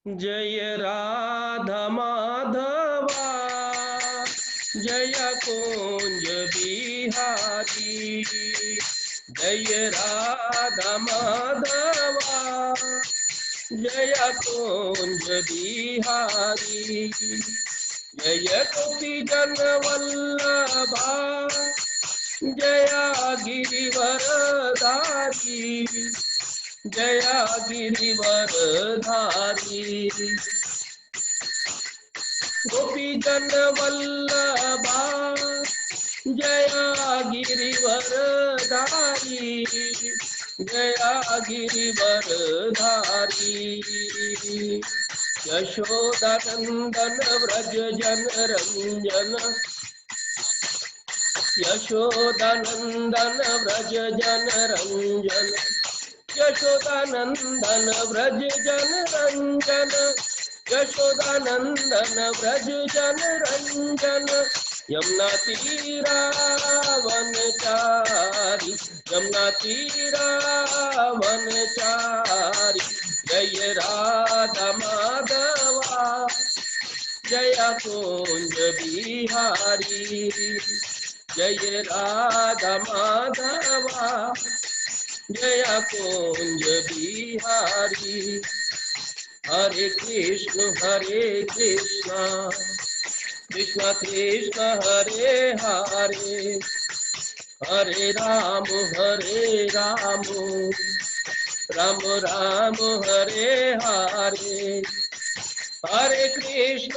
जय राधा माधवा जय कुंज बिहारी। जय राधा माधवा जय कुंज बिहारी। जय गोपी जन वल्लभा जया गिरिवरधारी। जया गिरिवरधारी। गोपी जन वल्लभा जया गिरिवरधारी। जया गिरिवरधारी। यशोदानंदन व्रज जन रंजन। यशोदानंदन व्रज जन रंजन। यशोदानंदन व्रज जन रंजन। यशोदानंदन व्रज जन रंजन। यमुना तीरा वनचारी। यमुना तीरा वनचारी। जय राधा माधवा जय कुंज बिहारी। जय राधा माधवा जय कुंज बिहारी। हरे कृष्ण कृष्ण कृष्ण हरे हरे। हरे राम राम राम हरे हरे। हरे कृष्ण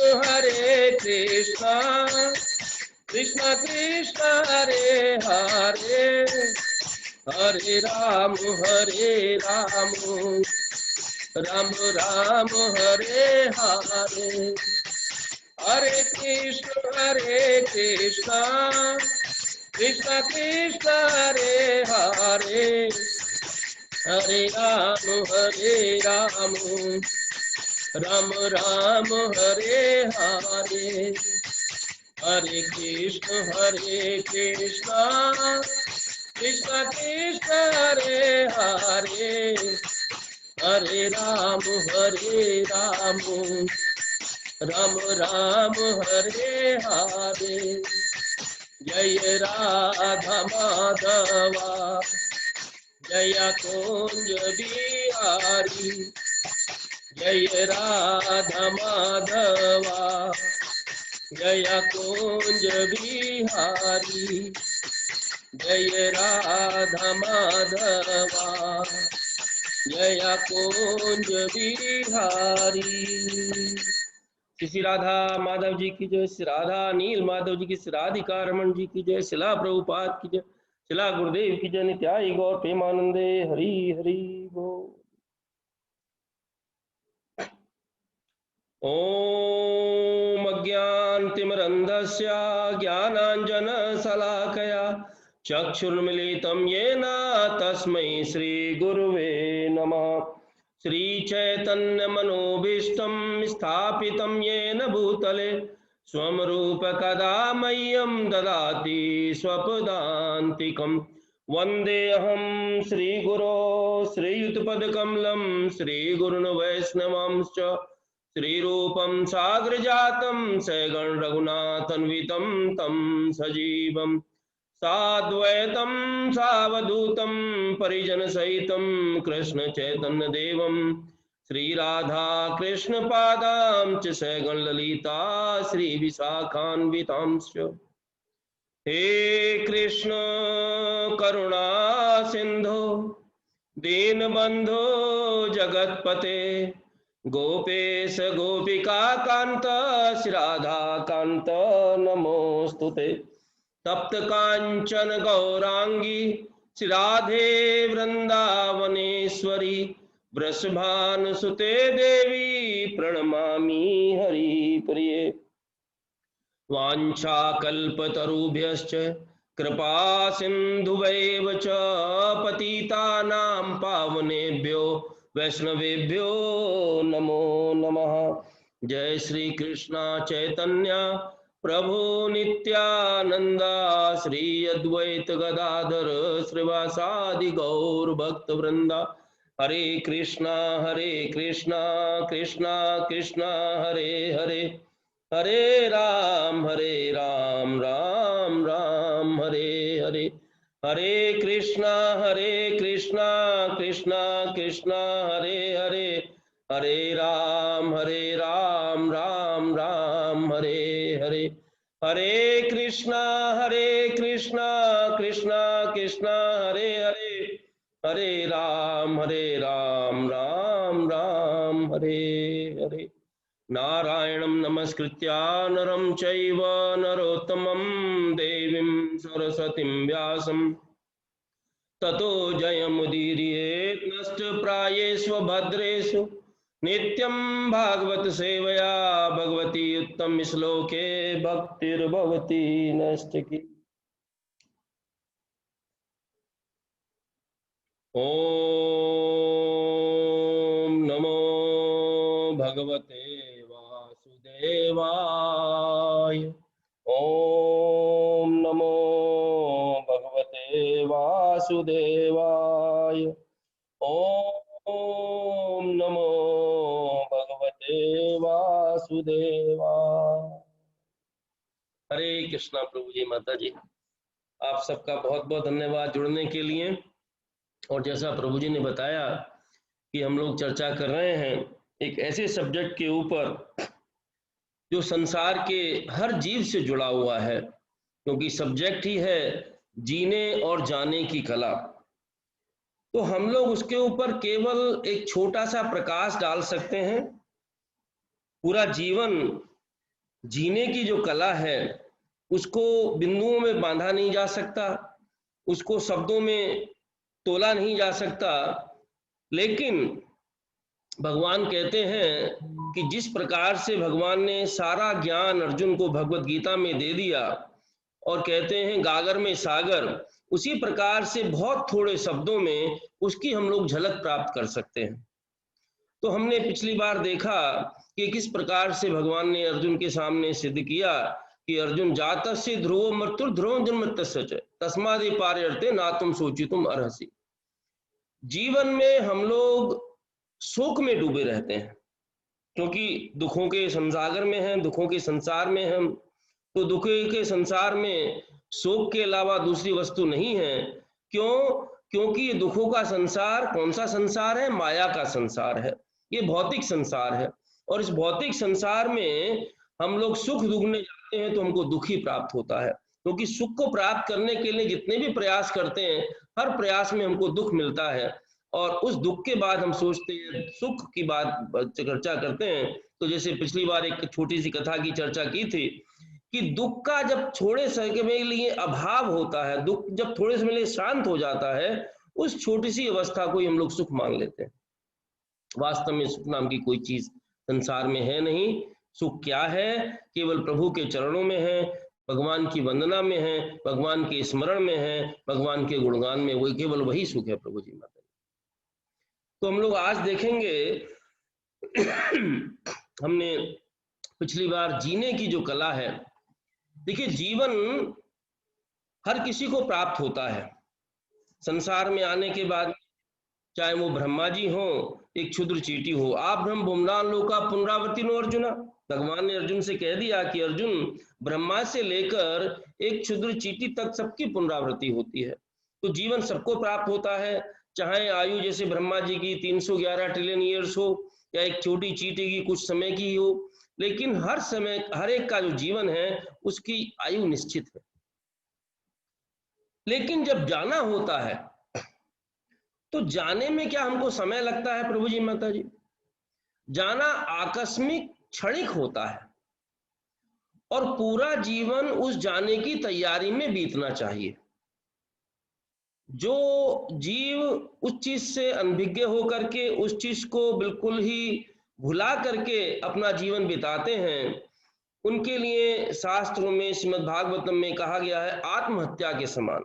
कृष्ण कृष्ण हरे हरे। हरे राम राम राम हरे हरे। हरे कृष्ण कृष्ण कृष्ण हरे हरे। हरे राम राम राम हरे हरे। हरे कृष्ण कृष्ण कृष्ण हरे हरे। हरे राम राम राम हरे हरे। जय राधा माधवा जय कुंज बिहारी। जय राधा माधवा जय कुंज बिहारी। जय राधा माधवा जय कुंज बिहारी। श्री राधा माधव जी की जय। श्री राधा नील माधव जी की। श्री राधिका रमन जी की जय। शिला प्रभुपाद की जय। शिला गुरुदेव की जय। नित्याई गौर प्रेमानंदे हरि हरि बोल। ॐ अज्ञानतिमिरन्धस्य ज्ञानाञ्जनशलाकया चक्षुर्मिलितं येन तस्मै श्रीगुरुवे नमः। श्रीचैतन्यमनोभीष्टं स्थापितं येन भूतले स्वं रूपकदा मह्यं ददाति स्वपदान्तिकम्। वन्देऽहं श्रीगुरो श्रीयुतपदकमलं श्रीगुरुन् वैष्णवांश्च श्रीरूपं साग्रजातं सगण रघुनाथान्वितं तं सजीवं साद्वैतं सावधूतं परिजनसहितं कृष्ण चैतन्य देवं श्रीराधा कृष्ण पादां च सगण ललिता श्री विशाखान्वितांश्च। हे कृष्ण करुणा सिंधु दीनबंधो जगत्पते गोपेश गोपिका कांत श्री राधा कांत नमोस्तुते। तप्त कांचन गौरांगी श्री राधे वृंदावनेश्वरी वृषभानुसुते देवी प्रणमामि हरिप्रिये। वाञ्छाकल्पतरुभ्यश्च कृपा सिन्धुवैव च पतितानां पावनेभ्यो वैष्णवेभ्यो नमो नमः। जय श्री कृष्ण चैतन्य प्रभु नित्यानंद श्री अद्वैत गदाधर श्रीवासादि गौर भक्त वृंदा हरे कृष्णा कृष्णा कृष्णा हरे हरे, हरे राम राम राम हरे हरे। हरे कृष्णा कृष्णा कृष्णा हरे हरे, हरे राम राम राम हरे हरे। हरे कृष्णा कृष्णा कृष्णा हरे हरे, हरे राम राम राम हरे हरे। नारायणं नमस्कृत्य नरं चैव नरोत्तमं देवीं सरस्वतीं व्यासं ततो जयमुदीरयेत् नष्टप्रायेषु भद्रेषु नित्यं भागवत सेवया भगवती उत्तम श्लोके भक्तिर्भवती नष्टकी। ओम नमो भगवते वासुदेवाय। ओम नमो भगवते वासुदेवाय। ओम नमो भगवते वासुदेवाय। हरे कृष्णा प्रभु जी, माता जी, आप सबका बहुत बहुत धन्यवाद जुड़ने के लिए। और जैसा प्रभु जी ने बताया कि हम लोग चर्चा कर रहे हैं एक ऐसे सब्जेक्ट के ऊपर जो संसार के हर जीव से जुड़ा हुआ है, क्योंकि सब्जेक्ट ही है जीने और जाने की कला। तो हम लोग उसके ऊपर केवल एक छोटा सा प्रकाश डाल सकते हैं। पूरा जीवन जीने की जो कला है उसको बिंदुओं में बांधा नहीं जा सकता, उसको शब्दों में तोला नहीं जा सकता। लेकिन भगवान कहते हैं कि जिस प्रकार से भगवान ने सारा ज्ञान अर्जुन को भगवत गीता में दे दिया, और कहते हैं गागर में सागर, उसी प्रकार से बहुत थोड़े शब्दों में उसकी हम लोग झलक प्राप्त कर सकते हैं। तो हमने पिछली बार देखा कि किस प्रकार से भगवान ने अर्जुन के सामने सिद्ध किया कि अर्जुन जातस्य ध्रुवो मृत्यु ध्रुवं जन्मतस्य च तस्मादि पार्यर्थे ना तुम सोचितुम अर्हसि। जीवन में हम लोग शोक में डूबे रहते हैं, क्योंकि दुखों के संसागर में हैं, दुखों के संसार में हम। तो दुखों के संसार में शोक के अलावा दूसरी वस्तु नहीं है। क्यों? क्योंकि ये दुखों का संसार कौन सा संसार है? माया का संसार है, ये भौतिक संसार है। और इस भौतिक संसार में हम लोग सुख ढूंढने जाते हैं तो हमको दुख ही प्राप्त होता है, क्योंकि सुख को प्राप्त करने के लिए जितने भी प्रयास करते हैं हर प्रयास में हमको दुख मिलता है। और उस दुख के बाद हम सोचते हैं सुख की बात चर्चा करते हैं। तो जैसे पिछली बार एक छोटी सी कथा की चर्चा की थी कि दुख का जब थोड़े समय के लिए अभाव होता है, दुख जब थोड़े समय के लिए शांत हो जाता है, उस छोटी सी अवस्था को ही हम लोग सुख मान लेते हैं। वास्तव में सुख नाम की कोई चीज संसार में है नहीं। सुख क्या है? केवल प्रभु के चरणों में है, भगवान की वंदना में है, भगवान के स्मरण में है, भगवान के गुणगान में, वही केवल वही सुख है प्रभु जी माता। तो हम लोग आज देखेंगे हमने पिछली बार जीने की जो कला है। देखिए, जीवन हर किसी को प्राप्त होता है संसार में आने के बाद, चाहे वो ब्रह्मा जी हो, एक क्षुद्र चीटी हो। आप ब्रह्म भुवनान लोका पुनरावृत्ति नो अर्जुना। भगवान ने अर्जुन से कह दिया कि अर्जुन, ब्रह्मा से लेकर एक क्षुद्र चीटी तक सबकी पुनरावृत्ति होती है। तो जीवन सबको प्राप्त होता है, चाहे आयु जैसे ब्रह्मा जी की 311 ट्रिलियन ईयर्स हो, या एक छोटी चीटी की कुछ समय की हो, लेकिन हर समय हर एक का जो जीवन है उसकी आयु निश्चित है। लेकिन जब जाना होता है तो जाने में क्या हमको समय लगता है प्रभु जी माता जी? जाना आकस्मिक क्षणिक होता है, और पूरा जीवन उस जाने की तैयारी में बीतना चाहिए। जो जीव उस चीज से अनभिज्ञ होकर के उस चीज को बिल्कुल ही भुला करके अपना जीवन बिताते हैं, उनके लिए शास्त्रों में श्रीमद् भागवतम में कहा गया है आत्महत्या के समान।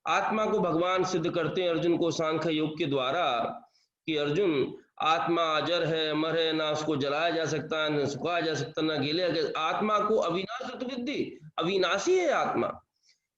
आत्मा को भगवान सिद्ध करते हैं अर्जुन को सांख्य योग के द्वारा कि अर्जुन, आत्मा अजर है, अमर है, ना उसको जलाया जा सकता है, न सुखाया जा सकता, ना गीला। आत्मा को अविनाशी विद्धि, अविनाशी है आत्मा।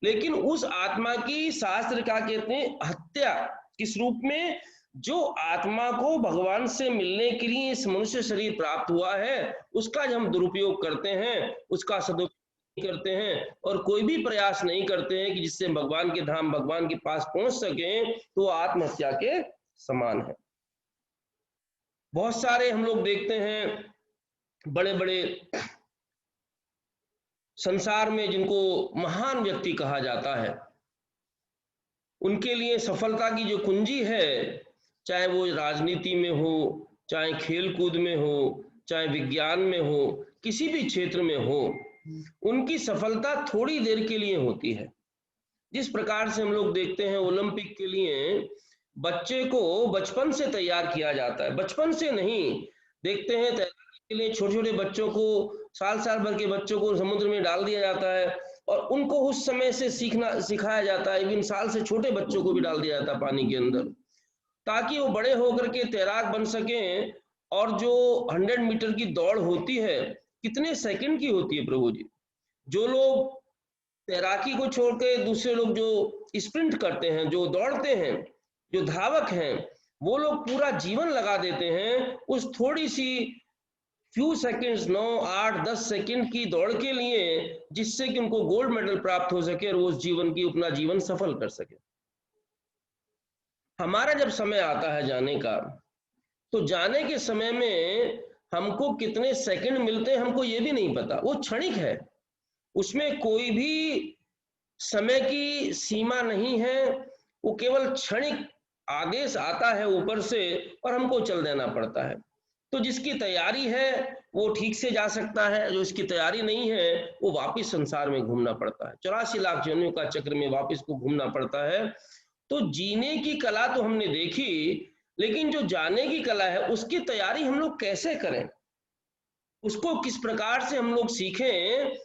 लेकिन उस आत्मा की शास्त्र क्या कहते हैं? हत्या। किस रूप में? जो आत्मा को भगवान से मिलने के लिए इस मनुष्य शरीर प्राप्त हुआ है, उसका जब हम दुरुपयोग करते हैं, उसका सदुपयोग करते हैं और कोई भी प्रयास नहीं करते हैं कि जिससे भगवान के धाम, भगवान के पास पहुंच सके, तो आत्महत्या के समान है। बहुत सारे हम लोग देखते हैं बड़े बड़े संसार में जिनको महान व्यक्ति कहा जाता है, उनके लिए सफलता की जो कुंजी है, चाहे वो राजनीति में हो, चाहे खेल कूद में हो, चाहे विज्ञान में हो, किसी भी क्षेत्र में हो, उनकी सफलता थोड़ी देर के लिए होती है। जिस प्रकार से हम लोग देखते हैं ओलंपिक के लिए बच्चे को बचपन से तैयार किया जाता है, बचपन से नहीं, देखते हैं तैराकी के लिए छोटे छोटे बच्चों को, साल साल भर के बच्चों को समुद्र में डाल दिया जाता है और उनको उस समय से सिखाया जाता है, इवन साल से छोटे बच्चों को भी डाल दिया जाता है पानी के अंदर, ताकि वो बड़े होकर के तैराक बन सकें। और जो 100 मीटर की दौड़ होती है, कितने सेकंड की होती है प्रभु जी। जो लोग तैराकी को छोड़ के दूसरे लोग जो स्प्रिंट करते हैं, जो दौड़ते हैं, जो धावक हैं, वो लोग पूरा जीवन लगा देते हैं उस थोड़ी सी फ्यू सेकंड्स, 9, 8, 10 सेकंड की दौड़ के लिए, जिससे कि उनको गोल्ड मेडल प्राप्त हो सके और वो उस जीवन की अपना जीवन सफल कर सके। हमारा जब समय आता है जाने का, तो जाने के समय में हमको कितने सेकंड मिलते हैं हमको ये भी नहीं पता, वो क्षणिक है, उसमें कोई भी समय की सीमा नहीं है, वो केवल क्षणिक आदेश आता है ऊपर से और हमको चल देना पड़ता है। तो जिसकी तैयारी है वो ठीक से जा सकता है, जो इसकी तैयारी नहीं है वो वापस संसार में घूमना पड़ता है, 84 लाख योनियों का चक्र में वापस को घूमना पड़ता है। तो जीने की कला तो हमने देखी, लेकिन जो जाने की कला है उसकी तैयारी हम लोग कैसे करें, उसको किस प्रकार से हम लोग सीखें,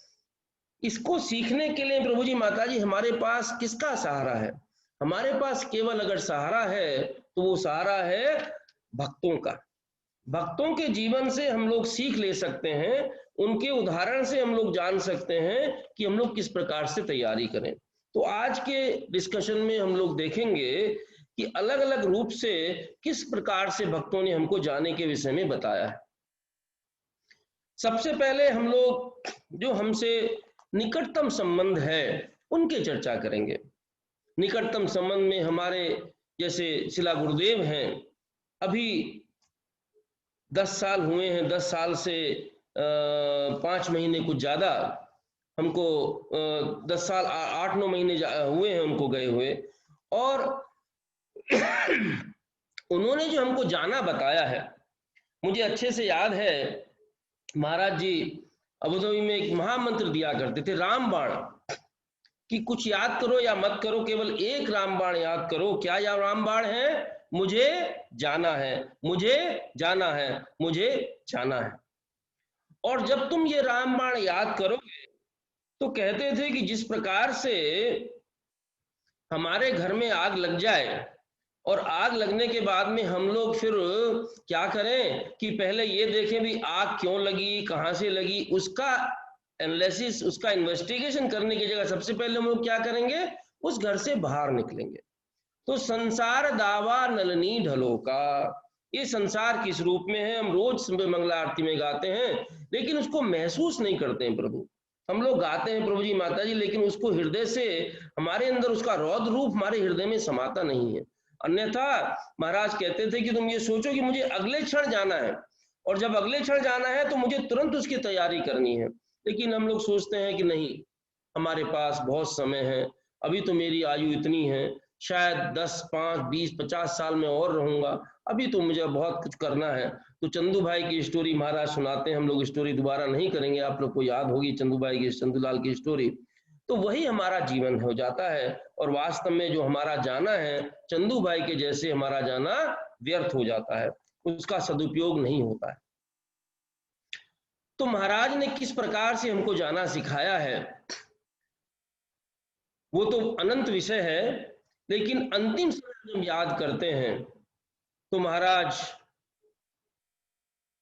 इसको सीखने के लिए प्रभु जी, माता जी, हमारे पास किसका सहारा है? हमारे पास केवल अगर सहारा है तो वो सहारा है भक्तों का। भक्तों के जीवन से हम लोग सीख ले सकते हैं, उनके उदाहरण से हम लोग जान सकते हैं कि हम लोग किस प्रकार से तैयारी करें। तो आज के डिस्कशन में हम लोग देखेंगे कि अलग अलग रूप से किस प्रकार से भक्तों ने हमको जाने के विषय में बताया है। सबसे पहले हम लोग जो हमसे निकटतम संबंध है उनके चर्चा करेंगे। निकटतम संबंध में हमारे जैसे शिला गुरुदेव हैं, अभी 10 साल हुए हैं, 10 साल से 5 महीने कुछ ज्यादा हमको, 10 साल 8-9 महीने हुए हैं उनको गए हुए, और उन्होंने जो हमको जाना बताया है, मुझे अच्छे से याद है महाराज जी अबुधाबी में एक महामंत्र दिया करते थे, रामबाण, कि कुछ याद करो या मत करो, केवल एक रामबाण याद करो। क्या यह रामबाण है? मुझे जाना है, मुझे जाना है, मुझे जाना है। और जब तुम ये रामबाण याद करोगे तो कहते थे कि जिस प्रकार से हमारे घर में आग लग जाए और आग लगने के बाद में हम लोग फिर क्या करें कि पहले ये देखें भी आग क्यों लगी, कहां से लगी, उसका एनालिसिस, उसका इन्वेस्टिगेशन करने की जगह सबसे पहले हम लोग क्या करेंगे, उस घर से बाहर निकलेंगे। तो संसार दावा नलनी ढलो का, ये संसार किस रूप में है, हम रोज मंगला आरती में गाते हैं, लेकिन उसको महसूस नहीं करते हैं प्रभु। हम लोग गाते हैं प्रभु जी, माता जी, लेकिन उसको हृदय से, हमारे अंदर उसका रौद्र रूप हमारे हृदय में समाता नहीं है। अन्यथा महाराज कहते थे कि तुम ये सोचो कि मुझे अगले क्षण जाना है, और जब अगले क्षण जाना है तो मुझे तुरंत उसकी तैयारी करनी है। लेकिन हम लोग सोचते हैं कि नहीं, हमारे पास बहुत समय है, अभी तो मेरी आयु इतनी है, शायद 10, 5, 20, 50 साल में और रहूंगा, अभी तो मुझे बहुत कुछ करना है। तो चंदू भाई की स्टोरी महाराज सुनाते हैं, हम लोग स्टोरी दोबारा नहीं करेंगे, आप लोग को याद होगी चंदू भाई की, चंदूलाल की स्टोरी। तो वही हमारा जीवन हो जाता है, और वास्तव में जो हमारा जाना है, चंदू भाई के जैसे हमारा जाना व्यर्थ हो जाता है, उसका सदुपयोग नहीं होता है। तो महाराज ने किस प्रकार से हमको जाना सिखाया है वो तो अनंत विषय है, लेकिन अंतिम समय जब याद करते हैं तो महाराज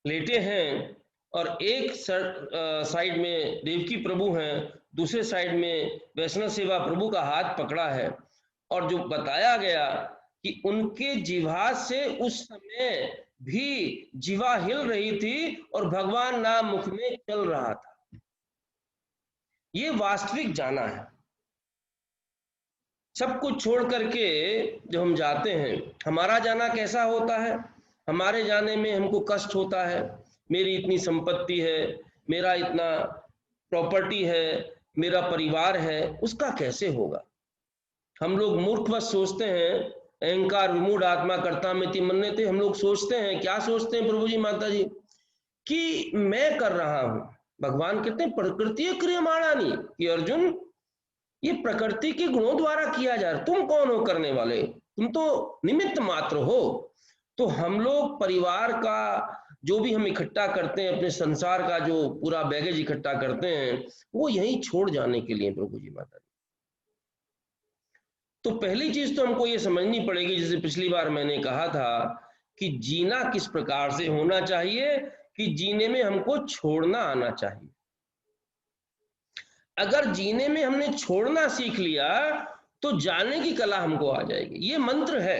लेटे हैं और एक साइड में देवकी प्रभु हैं, दूसरे साइड में वैष्णव सेवा प्रभु का हाथ पकड़ा है, और जो बताया गया कि उनके जिह्वा से उस समय भी जीवा हिल रही थी और भगवान नाम मुख में चल रहा था। ये वास्तविक जाना है। सब कुछ छोड़ करके जब हम जाते हैं, हमारा जाना कैसा होता है? हमारे जाने में हमको कष्ट होता है, मेरी इतनी संपत्ति है, मेरा इतना प्रॉपर्टी है, मेरा परिवार है, उसका कैसे होगा? हम लोग मूर्खवश सोचते हैं, अहंकार विमूढ़ आत्मा कर्ता मिति मन्यते, हम लोग सोचते हैं, क्या सोचते हैं प्रभु जी माता जी, कि मैं कर रहा हूं। भगवान कहते हैं प्रकृति क्रियमाणानी, कि अर्जुन ये प्रकृति के गुणों द्वारा किया जा रहा, तुम कौन हो करने वाले? तुम तो निमित्त मात्र हो। तो हम लोग परिवार का जो भी हम इकट्ठा करते हैं, अपने संसार का जो पूरा बैगेज इकट्ठा करते हैं, वो यहीं छोड़ जाने के लिए प्रभु जी माता जी। तो पहली चीज तो हमको ये समझनी पड़ेगी, जैसे पिछली बार मैंने कहा था, कि जीना किस प्रकार से होना चाहिए, कि जीने में हमको छोड़ना आना चाहिए। अगर जीने में हमने छोड़ना सीख लिया तो जाने की कला हमको आ जाएगी। ये मंत्र है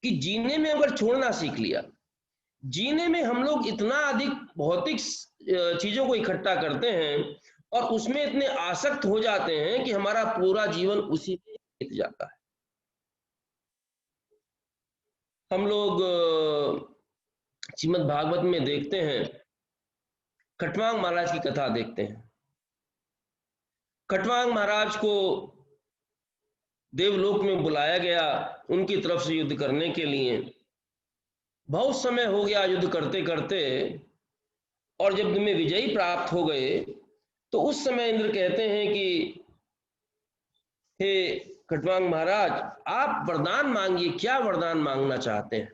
कि जीने में अगर छोड़ना सीख लिया, जीने में हम लोग इतना अधिक भौतिक चीजों को इकट्ठा करते हैं और उसमें इतने आसक्त हो जाते हैं कि हमारा पूरा जीवन उसी में बीत जाता है। हम लोग श्रीमद् भागवत में देखते हैं, खटवांग महाराज की कथा देखते हैं। खटवांग महाराज को देवलोक में बुलाया गया उनकी तरफ से युद्ध करने के लिए। बहुत समय हो गया युद्ध करते करते, और जब में विजयी प्राप्त हो गए तो उस समय इंद्र कहते हैं कि हे खटवांग महाराज, आप वरदान मांगिए, क्या वरदान मांगना चाहते हैं?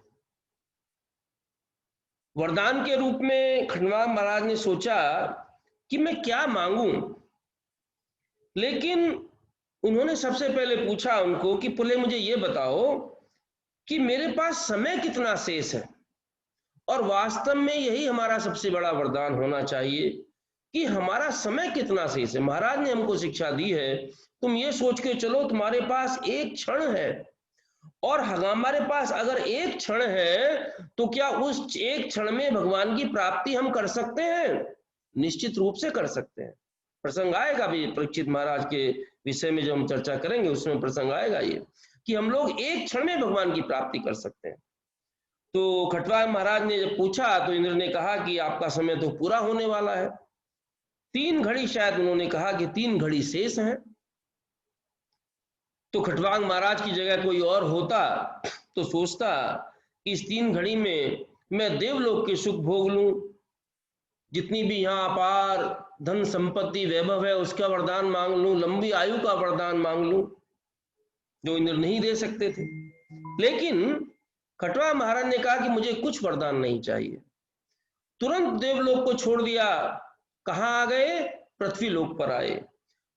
वरदान के रूप में खटवांग महाराज ने सोचा कि मैं क्या मांगूं, लेकिन उन्होंने सबसे पहले पूछा उनको कि पहले मुझे ये बताओ कि मेरे पास समय कितना शेष है। और वास्तव में यही हमारा सबसे बड़ा वरदान होना चाहिए कि हमारा समय कितना शेष है। महाराज ने हमको शिक्षा दी है, तुम ये सोच के चलो तुम्हारे पास एक क्षण है, और हमारे पास अगर एक क्षण है तो क्या उस एक क्षण में भगवान की प्राप्ति हम कर सकते हैं? निश्चित रूप से कर सकते हैं। प्रसंग आएगा भी परीक्षित महाराज के विषय में, जो हम चर्चा करेंगे उसमें प्रसंग आएगा ये, कि हम लोग एक क्षण में भगवान की प्राप्ति कर सकते हैं। तो खटवांग महाराज ने जब पूछा तो इंद्र ने कहा कि आपका समय तो पूरा होने वाला है, 3 घड़ी, शायद उन्होंने कहा कि 3 घड़ी शेष है। तो खटवांग महाराज की जगह कोई और होता तो सोचता कि इस 3 घड़ी में मैं देवलोक के सुख भोग लूं, जितनी भी यहाँ अपार धन संपत्ति वैभव है उसका वरदान मांग लूं, लंबी आयु का वरदान मांग लूं, जो इंद्र नहीं दे सकते थे। लेकिन खटवांग महाराज ने कहा कि मुझे कुछ वरदान नहीं चाहिए। तुरंत देवलोक को छोड़ दिया, कहाँ आ गए? पृथ्वी लोक पर आए।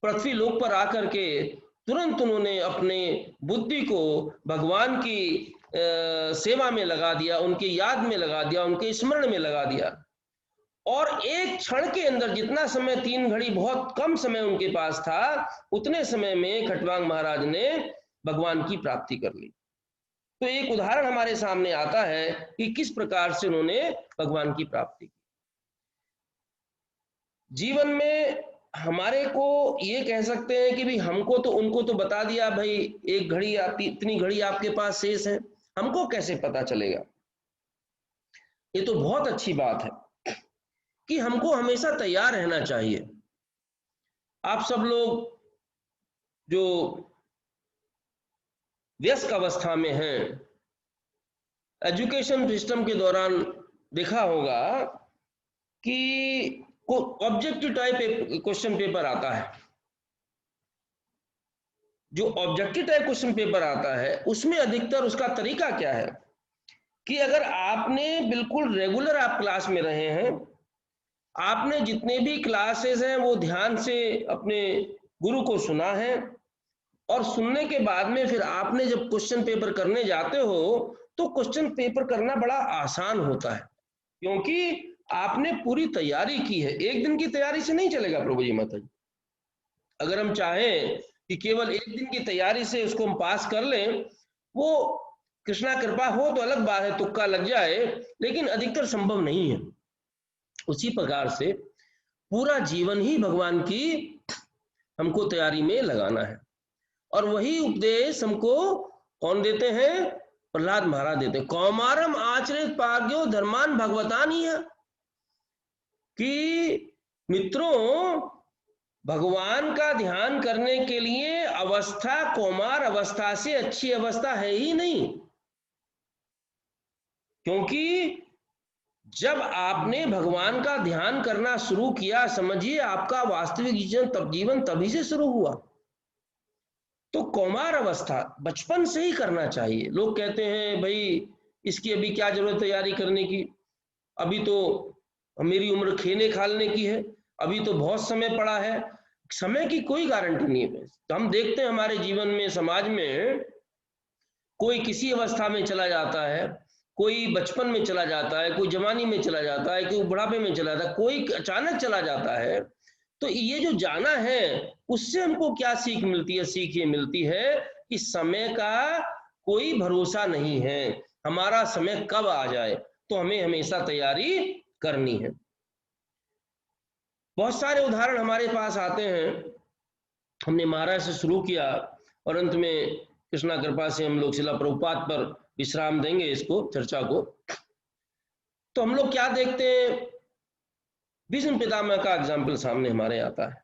पृथ्वी लोक पर आकर के तुरंत उन्होंने अपने बुद्धि को भगवान की सेवा में लगा दिया, उनके याद में लगा दिया, उनके स्मरण में लगा दिया। और एक क्षण के अंदर, जितना समय 3 घड़ी बहुत कम समय उनके पास था, उतने समय में खटवांग महाराज ने भगवान की प्राप्ति कर ली। तो एक उदाहरण हमारे सामने आता है कि किस प्रकार से उन्होंने भगवान की प्राप्ति की। जीवन में हमारे को ये कह सकते हैं कि भी हमको तो, उनको तो बता दिया भाई एक घड़ी आपकी, इतनी घड़ी आपके पास शेष है, हमको कैसे पता चलेगा? ये तो बहुत अच्छी बात है कि हमको हमेशा तैयार रहना चाहिए। आप सब लोग जो व्यस्क अवस्था में हैं, एजुकेशन सिस्टम के दौरान देखा होगा कि ऑब्जेक्टिव टाइप क्वेश्चन पेपर आता है। जो ऑब्जेक्टिव टाइप क्वेश्चन पेपर आता है उसमें अधिकतर उसका तरीका क्या है कि अगर आपने बिल्कुल रेगुलर आप क्लास में रहे हैं, आपने जितने भी क्लासेस हैं वो ध्यान से अपने गुरु को सुना है, और सुनने के बाद में फिर आपने जब क्वेश्चन पेपर करने जाते हो तो क्वेश्चन पेपर करना बड़ा आसान होता है, क्योंकि आपने पूरी तैयारी की है। एक दिन की तैयारी से नहीं चलेगा प्रभु जी माता जी। अगर हम चाहें कि केवल एक दिन की तैयारी से उसको हम पास कर लें वो कृष्णा कृपा हो तो अलग बात है, तुक्का लग जाए, लेकिन अधिकतर संभव नहीं है। उसी प्रकार से पूरा जीवन ही भगवान की हमको तैयारी में लगाना है, और वही उपदेश हमको कौन देते हैं? प्रहलाद महाराज देते हैं। कौमारम आचरित पाग्यो धर्मान भगवतान ही है, कि मित्रों भगवान का ध्यान करने के लिए अवस्था कौमार अवस्था से अच्छी अवस्था है ही नहीं, क्योंकि जब आपने भगवान का ध्यान करना शुरू किया, समझिए आपका वास्तविक जीवन तभी से शुरू हुआ। तो कौमार अवस्था बचपन से ही करना चाहिए। लोग कहते हैं भाई इसकी अभी क्या जरूरत तैयारी करने की, अभी तो मेरी उम्र खेने खालने की है, अभी तो बहुत समय पड़ा है। समय की कोई गारंटी नहीं है। तो हम देखते हैं हमारे जीवन में, समाज में, कोई किसी अवस्था में चला जाता है, कोई बचपन में चला जाता है, कोई जवानी में चला जाता है, कोई बुढ़ापे में चला जाता है, कोई अचानक चला जाता है। तो ये जो जाना है उससे हमको क्या सीख मिलती है? सीख ये मिलती है कि समय का कोई भरोसा नहीं है, हमारा समय कब आ जाए, तो हमें हमेशा तैयारी करनी है। बहुत सारे उदाहरण हमारे पास आते हैं। हमने महाराज से शुरू किया और अंत में कृष्णा कृपा से हम लोग शिला प्रभुपाद पर विश्राम देंगे इसको, चर्चा को। तो हम लोग क्या देखते हैं? भीष्म पितामह का एग्जाम्पल सामने हमारे आता है।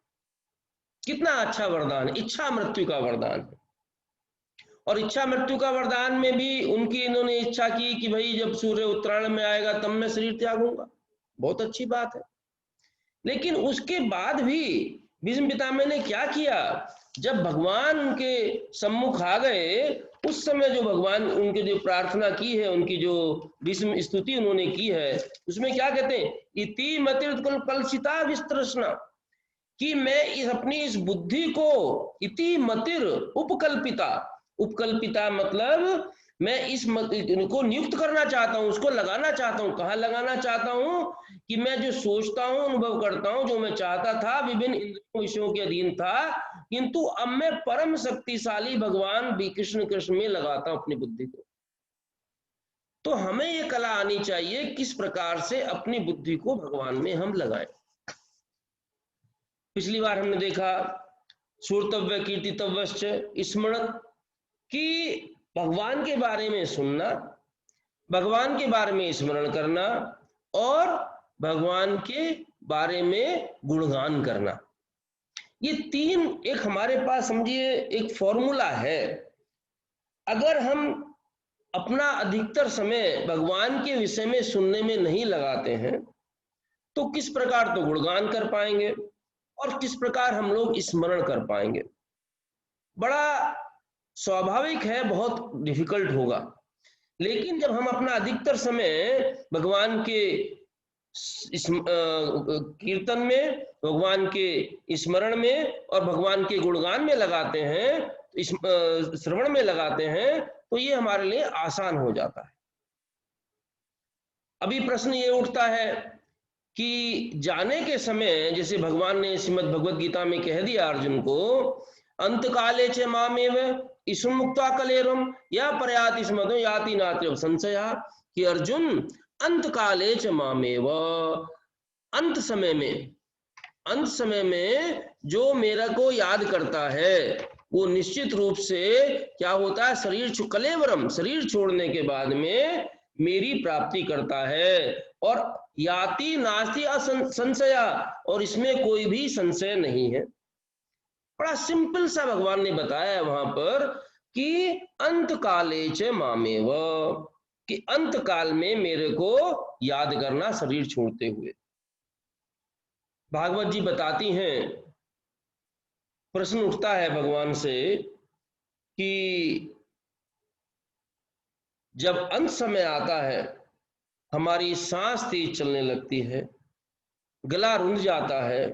कितना अच्छा वरदान, इच्छा मृत्यु का वरदान है। और इच्छा मृत्यु का वरदान में भी उनकी इन्होंने इच्छा की कि भाई जब सूर्य उत्तरायण में आएगा तब मैं शरीर त्यागूंगा। बहुत अच्छी बात है। लेकिन उसके बाद भी भीष्म पितामह ने क्या किया? जब भगवान उनके सम्मुख आ गए, उस समय जो भगवान उनके जो प्रार्थना की है, उनकी जो भीष्म स्तुति उन्होंने की है, उसमें क्या कहते हैं? इति मतिर्कल्पिता विस्तृष्णा, कि मैं अपनी इस बुद्धि को, इति मतिर उपकल्पिता, उपकल्पिता मतलब मैं इस को नियुक्त करना चाहता हूं, उसको लगाना चाहता हूं। कहाँ लगाना चाहता हूं? कि मैं जो सोचता हूं, अनुभव करता हूं, जो मैं चाहता था, विभिन्न इंद्रियों विषयों के अधीन था, किंतु अब मैं परम शक्तिशाली भगवान कृष्ण में लगाता हूं अपनी बुद्धि को। तो हमें ये कला आनी चाहिए किस प्रकार से अपनी बुद्धि को भगवान में हम लगाएं। पिछली बार हमने देखा श्रोतव्य कीर्तितव्य स्मरण, कि भगवान के बारे में सुनना, भगवान के बारे में स्मरण करना और भगवान के बारे में गुणगान करना। ये तीन एक हमारे पास समझिए एक फॉर्मूला है। अगर हम अपना अधिकतर समय भगवान के विषय में सुनने में नहीं लगाते हैं, तो किस प्रकार तो गुणगान कर पाएंगे और किस प्रकार हम लोग स्मरण कर पाएंगे? बड़ा स्वाभाविक है, बहुत डिफिकल्ट होगा। लेकिन जब हम अपना अधिकतर समय भगवान के कीर्तन में, भगवान के स्मरण में और भगवान के गुणगान में लगाते हैं, श्रवण में लगाते हैं, तो ये हमारे लिए आसान हो जाता है। अभी प्रश्न ये उठता है कि जाने के समय, जैसे भगवान ने श्रीमद् भगवद गीता में कह दिया अर्जुन को, अंत काले च मामेव इसमुक्ता कलेरम या प्रयाति स्मदो याति नात्र संशया, कि अर्जुन अंत काले च मामेव, अंत समय में जो मेरा को याद करता है वो निश्चित रूप से क्या होता है? शरीर कलेवरम, शरीर छोड़ने के बाद में मेरी प्राप्ति करता है, और याति नास्ति असंशया, और इसमें कोई भी संशय नहीं है। बड़ा सिंपल सा भगवान ने बताया वहां पर कि अंत काले च मामेव, कि अंत काल में मेरे को याद करना शरीर छोड़ते हुए। भागवत जी बताती हैं, प्रश्न उठता है भगवान से कि जब अंत समय आता है, हमारी सांस तेज चलने लगती है, गला रुंध जाता है,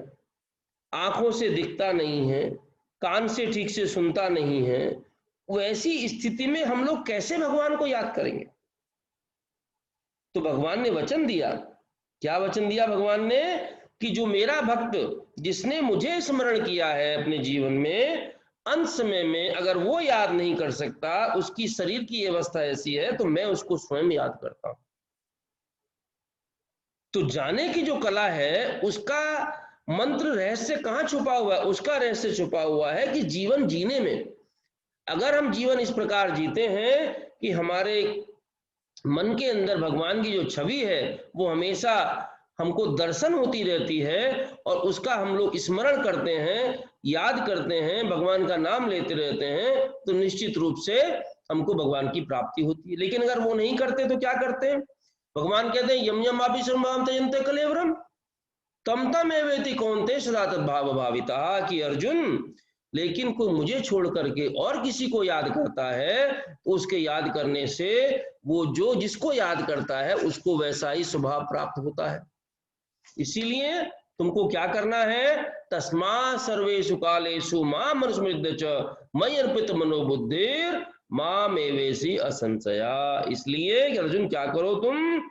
आंखों से दिखता नहीं है, कान से ठीक से सुनता नहीं है, वैसी स्थिति में हम लोग कैसे भगवान को याद करेंगे? तो भगवान ने वचन दिया। क्या वचन दिया भगवान ने? कि जो मेरा भक्त, जिसने मुझे स्मरण किया है अपने जीवन में, अंत समय में अगर वो याद नहीं कर सकता, उसकी शरीर की अवस्था ऐसी है, तो मैं उसको स्वयं याद करता हूं। तो जाने की जो कला है, उसका मंत्र रहस्य कहाँ छुपा हुआ है? उसका रहस्य छुपा हुआ है कि जीवन जीने में, अगर हम जीवन इस प्रकार जीते हैं कि हमारे मन के अंदर भगवान की जो छवि है वो हमेशा हमको दर्शन होती रहती है, और उसका हम लोग स्मरण करते हैं, याद करते हैं, भगवान का नाम लेते रहते हैं, तो निश्चित रूप से हमको भगवान की प्राप्ति होती है। लेकिन अगर वो नहीं करते तो क्या करते हैं? भगवान कहते हैं यम यम आपी सर्वभावम त्यजन्ते कलेवरम तम तम एवेति कौन्ते सदा तद्भाव भाविता, कि अर्जुन, लेकिन कोई मुझे छोड़ करके और किसी को याद करता है, तो उसके याद करने से वो जो जिसको याद करता है उसको वैसा ही स्वभाव प्राप्त होता है। इसीलिए तुमको क्या करना है? तस्मा सर्वेषु कालेषु माम स्मृत्य च मयि अर्पित मनोबुद्धिर माम एवेसी असंशया। इसलिए अर्जुन क्या करो, तुम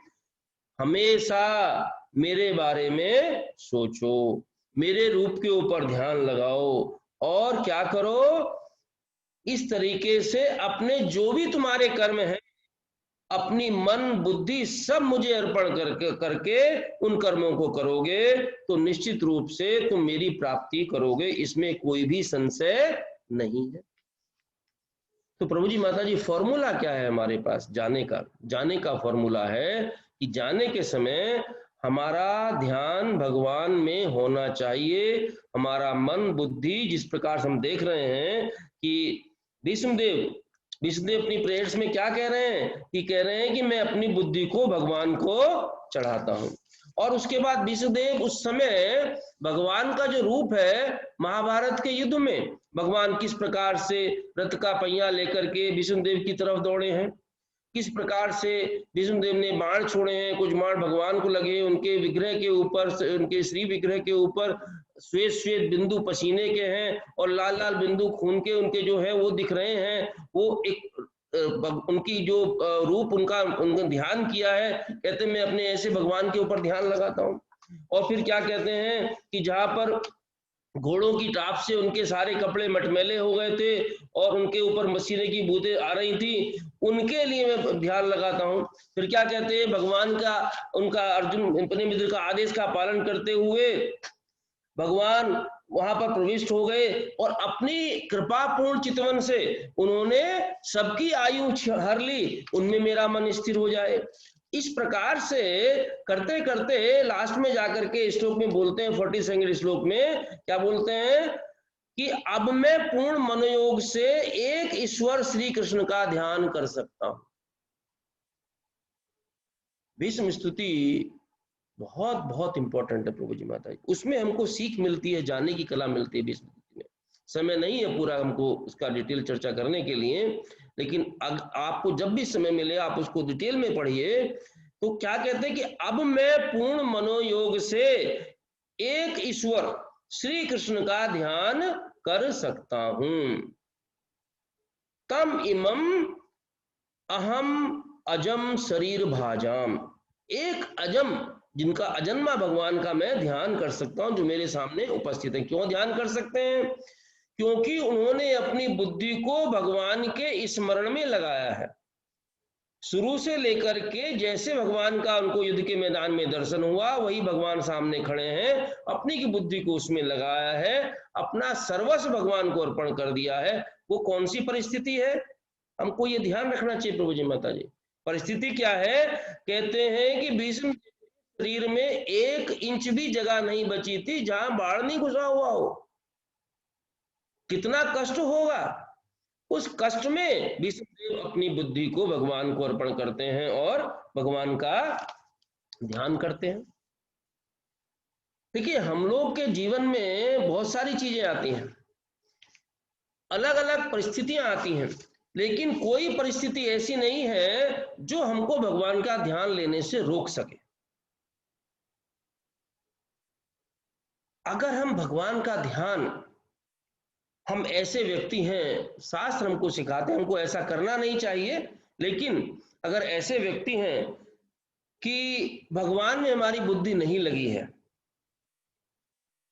हमेशा मेरे बारे में सोचो, मेरे रूप के ऊपर ध्यान लगाओ, और क्या करो, इस तरीके से अपने जो भी तुम्हारे कर्म हैं, अपनी मन बुद्धि सब मुझे अर्पण करके उन कर्मों को करोगे, तो निश्चित रूप से तुम मेरी प्राप्ति करोगे, इसमें कोई भी संशय नहीं है। तो प्रभु जी, माता जी, फॉर्मूला क्या है हमारे पास जाने का फॉर्मूला है कि जाने के समय हमारा ध्यान भगवान में होना चाहिए। हमारा मन बुद्धि, जिस प्रकार से हम देख रहे हैं कि विष्णुदेव अपनी प्रेयर्स में क्या कह रहे हैं, कि कह रहे हैं कि मैं अपनी बुद्धि को भगवान को चढ़ाता हूं। और उसके बाद विष्णुदेव उस समय भगवान का जो रूप है, महाभारत के युद्ध में भगवान किस प्रकार से रथ का पहिया लेकर के विष्णुदेव की तरफ दौड़े हैं, किस प्रकार से विष्णुदेव ने बाण छोड़े हैं, कुछ बाण भगवान को लगे, उनके विग्रह के ऊपर, उनके श्री विग्रह के ऊपर श्वेत श्वेत बिंदु पसीने के हैं, और लाल लाल बिंदु खून के उनके जो है वो दिख रहे हैं। वो एक उनकी जो रूप उनका ध्यान किया है, कहते मैं अपने ऐसे भगवान के ऊपर ध्यान लगाता हूँ। और फिर क्या कहते हैं कि जहां पर घोड़ों की टाप से उनके सारे कपड़े मटमैले हो गए थे और उनके ऊपर मसीने की बूंदें आ रही थी, उनके लिए मैं ध्यान लगाता हूँ। फिर क्या कहते हैं, भगवान का, उनका अर्जुन अपने मित्र का आदेश का पालन करते हुए भगवान वहां पर प्रविष्ट हो गए, और अपनी कृपा पूर्ण चितवन से उन्होंने सबकी आयु हर ली, उनमें मेरा मन स्थिर हो जाए। इस प्रकार से करते करते लास्ट में जाकर के श्लोक में बोलते हैं, 42 श्लोक में क्या बोलते हैं कि अब मैं पूर्ण मनोयोग से एक ईश्वर श्री कृष्ण का ध्यान कर सकता हूं। भीष्म स्तुति बहुत बहुत इंपॉर्टेंट है प्रभु जी, माता जी, उसमें हमको सीख मिलती है, जाने की कला मिलती है भीष्म स्तुति में। समय नहीं है पूरा हमको उसका डिटेल चर्चा करने के लिए, लेकिन आपको जब भी समय मिले आप उसको डिटेल में पढ़िए। तो क्या कहते हैं कि अब मैं पूर्ण मनोयोग से एक ईश्वर श्री कृष्ण का ध्यान कर सकता हूं। तम इमम अहम अजम शरीर भाजाम, एक अजम, जिनका अजन्मा भगवान का मैं ध्यान कर सकता हूं, जो मेरे सामने उपस्थित है। क्यों ध्यान कर सकते हैं? क्योंकि उन्होंने अपनी बुद्धि को भगवान के स्मरण में लगाया है। शुरू से लेकर के जैसे भगवान का उनको युद्ध के मैदान में दर्शन हुआ, वही भगवान सामने खड़े हैं, अपनी की बुद्धि को उसमें लगाया है, अपना सर्वस्व भगवान को अर्पण कर दिया है। वो कौन सी परिस्थिति है, हमको ये ध्यान रखना चाहिए प्रभु जी, माता जी। परिस्थिति क्या है? कहते हैं कि भीष्म शरीर में 1 इंच भी जगह नहीं बची थी जहां बाढ़ नहीं घुसा हुआ हो। कितना कष्ट होगा। उस कष्ट में विष्णुदेव अपनी बुद्धि को भगवान को अर्पण करते हैं और भगवान का ध्यान करते हैं। देखिए, हम लोग के जीवन में बहुत सारी चीजें आती हैं, अलग अलग परिस्थितियां आती हैं, लेकिन कोई परिस्थिति ऐसी नहीं है जो हमको भगवान का ध्यान लेने से रोक सके। अगर हम भगवान का ध्यान, हम ऐसे व्यक्ति हैं, शास्त्र हमको सिखाते हैं हमको ऐसा करना नहीं चाहिए, लेकिन अगर ऐसे व्यक्ति हैं कि भगवान में हमारी बुद्धि नहीं लगी है,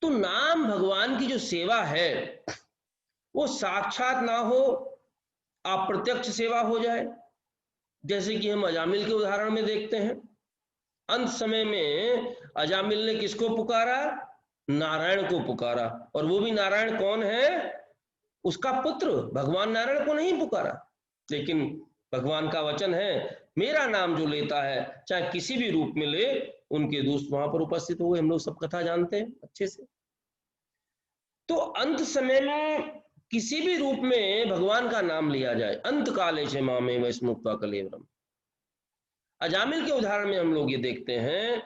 तो नाम भगवान की जो सेवा है वो साक्षात ना हो, अप्रत्यक्ष सेवा हो जाए। जैसे कि हम अजामिल के उदाहरण में देखते हैं, अंत समय में अजामिल ने किसको पुकारा? नारायण को पुकारा। और वो भी नारायण कौन है? उसका पुत्र। भगवान नारायण को नहीं पुकारा। लेकिन भगवान का वचन है, मेरा नाम जो लेता है चाहे किसी भी रूप में ले, उनके दूत वहां पर उपस्थित हुए। हम लोग सब कथा जानते हैं अच्छे से। तो अंत समय में किसी भी रूप में भगवान का नाम लिया जाए। अंत काले से मामे वैस्मुक्ता कलेवरम। अजामिल के उदाहरण में हम लोग ये देखते हैं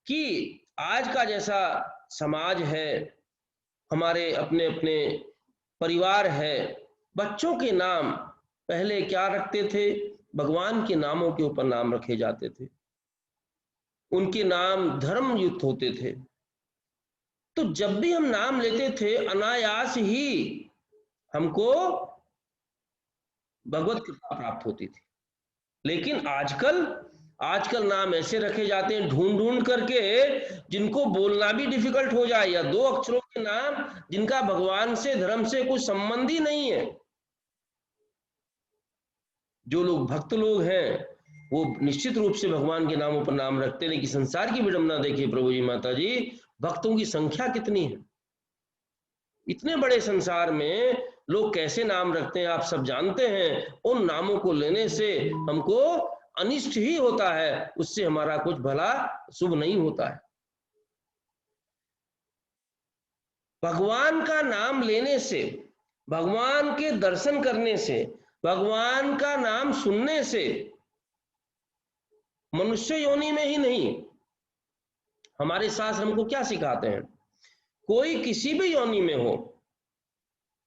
कि आज का जैसा समाज है, हमारे अपने अपने परिवार है, बच्चों के नाम पहले क्या रखते थे? भगवान के नामों के ऊपर नाम रखे जाते थे, उनके नाम धर्म युक्त होते थे। तो जब भी हम नाम लेते थे, अनायास ही हमको भगवत कृपा प्राप्त होती थी। लेकिन आजकल नाम ऐसे रखे जाते हैं ढूंढ ढूंढ करके, जिनको बोलना भी डिफिकल्ट हो जाए, या दो अक्षरों के नाम जिनका भगवान से, धर्म से कुछ संबंध ही नहीं है। जो लोग भक्त लोग हैं वो निश्चित रूप से भगवान के नामों पर नाम रखते हैं। लेकिन संसार की विडंबना देखिए प्रभु जी, माता जी, भक्तों की संख्या कितनी है। इतने बड़े संसार में लोग कैसे नाम रखते हैं, आप सब जानते हैं। उन नामों को लेने से हमको अनिष्ट ही होता है, उससे हमारा कुछ भला शुभ नहीं होता है। भगवान का नाम लेने से, भगवान के दर्शन करने से, भगवान का नाम सुनने से, मनुष्य योनि में ही नहीं, हमारे शास्त्र हमको क्या सिखाते हैं? कोई किसी भी योनि में हो,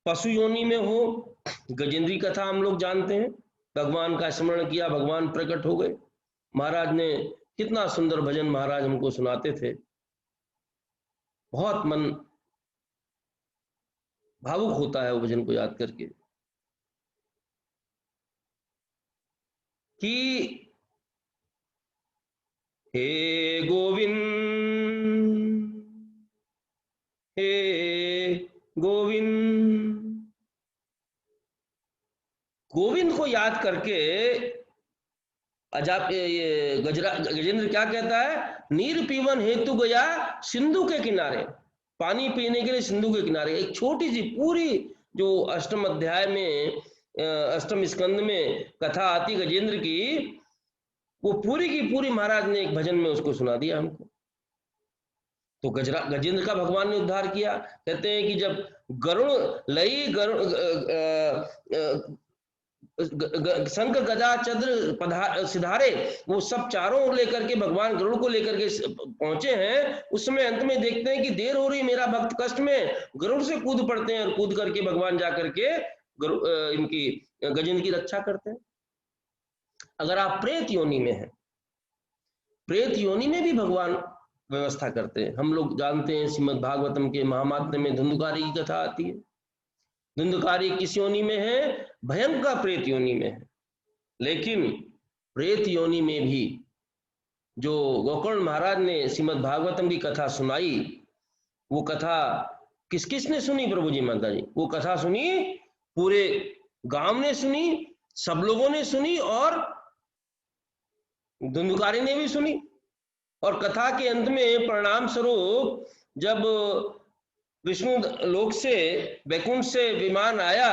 पशु योनि में हो, गजेंद्री कथा हम लोग जानते हैं, भगवान का स्मरण किया, भगवान प्रकट हो गए। महाराज ने कितना सुंदर भजन महाराज हमको सुनाते थे, बहुत मन भावुक होता है वो भजन को याद करके, कि हे गोविंद, हे गोविंद। गोविंद को याद करके ये गजेंद्र क्या कहता है? नीर पीवन हेतु गया सिंधु के किनारे। पानी पीने के लिए सिंधु के किनारे। एक छोटी सी पूरी जो अष्टम अध्याय में, अष्टम स्कंद में कथा आती गजेंद्र की, वो पूरी की पूरी महाराज ने एक भजन में उसको सुना दिया हमको। तो गजेंद्र का भगवान ने उद्धार किया। कहते हैं कि जब गरुण लई, शंख गदा चंद्र सिधारे, वो सब चारों ओर लेकर के भगवान गरुड़ को लेकर के पहुंचे हैं। उसमें अंत में देखते हैं कि देर हो रही, मेरा भक्त कष्ट में, गरुड़ से कूद पड़ते हैं और कूद करके भगवान जाकर के इनकी गजेंद्र की रक्षा करते हैं। अगर आप प्रेत योनि में हैं, प्रेत योनि में भी भगवान व्यवस्था करते हैं। हम लोग जानते हैं श्रीमद् भागवतम के महामात्म्य में धुंधुकारी की कथा आती है। धुंधुकारी किस योनि में है? भयंकर प्रेत योनि में है। लेकिन प्रेत योनि में भी जो गोकर्ण महाराज ने श्रीमद् भागवतम की कथा सुनाई, वो कथा किस किस ने सुनी प्रभु जी, माता जी? वो कथा सुनी, पूरे गांव ने सुनी, सब लोगों ने सुनी, और धुंधुकारी ने भी सुनी। और कथा के अंत में परिणाम स्वरूप जब विष्णु लोक से, वैकुंठ से विमान आया,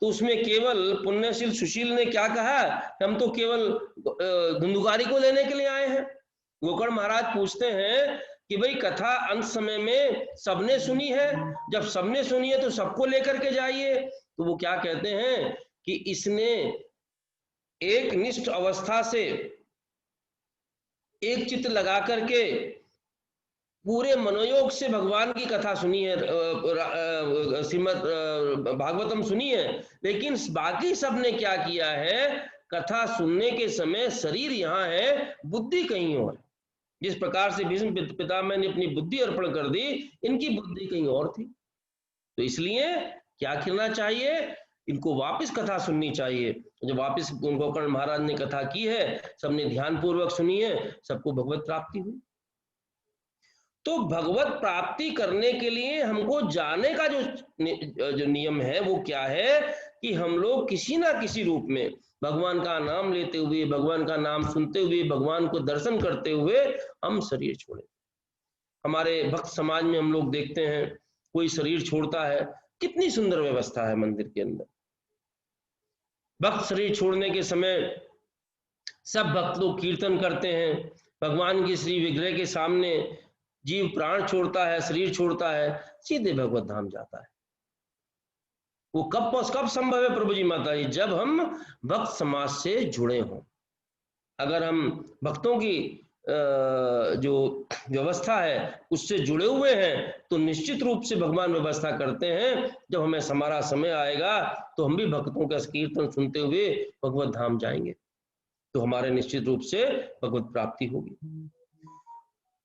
तो उसमें केवल पुण्यशील सुशील ने क्या कहा? हम तो केवल धुंधुकारी को लेने के लिए आए हैं। गोकर्ण महाराज पूछते हैं कि भाई कथा अंत समय में सबने सुनी है, जब सबने सुनी है तो सबको लेकर के जाइए। तो वो क्या कहते हैं कि इसने एक निष्ठ अवस्था से एक चित्त लगा करके पूरे मनोयोग से भगवान की कथा सुनी है, श्रीमद् भागवतम सुनी है। लेकिन बाकी सब ने क्या किया है? कथा सुनने के समय शरीर यहाँ है, बुद्धि कहीं और है। जिस प्रकार से भीष्म पितामह ने अपनी बुद्धि अर्पण कर दी, इनकी बुद्धि कहीं और थी। तो इसलिए क्या करना चाहिए? इनको वापस कथा सुननी चाहिए। जब वापस गोकर्ण महाराज ने कथा की है, सबने ध्यान पूर्वक सुनी है, सबको भगवत प्राप्ति हुई। तो भगवत प्राप्ति करने के लिए हमको जाने का जो नियम है वो क्या है कि हम लोग किसी ना किसी रूप में भगवान का नाम लेते हुए, भगवान का नाम सुनते हुए, भगवान को दर्शन करते हुए हम शरीर छोड़ें। हमारे भक्त समाज में हम लोग देखते हैं कोई शरीर छोड़ता है, कितनी सुंदर व्यवस्था है मंदिर के अंदर। भक्त शरीर छोड़ने के समय सब भक्त लोग कीर्तन करते हैं, भगवान की श्री विग्रह के सामने जीव प्राण छोड़ता है, शरीर छोड़ता है, सीधे भगवत धाम जाता है। वो कब संभव है प्रभु जी माता जी? जब हम भक्त समाज से जुड़े हों। अगर हम भक्तों की जो व्यवस्था है उससे जुड़े हुए हैं तो निश्चित रूप से भगवान व्यवस्था करते हैं, जब हमें हमारा समय आएगा तो हम भी भक्तों का कीर्तन सुनते हुए भगवत धाम जाएंगे, तो हमारे निश्चित रूप से भगवत प्राप्ति होगी।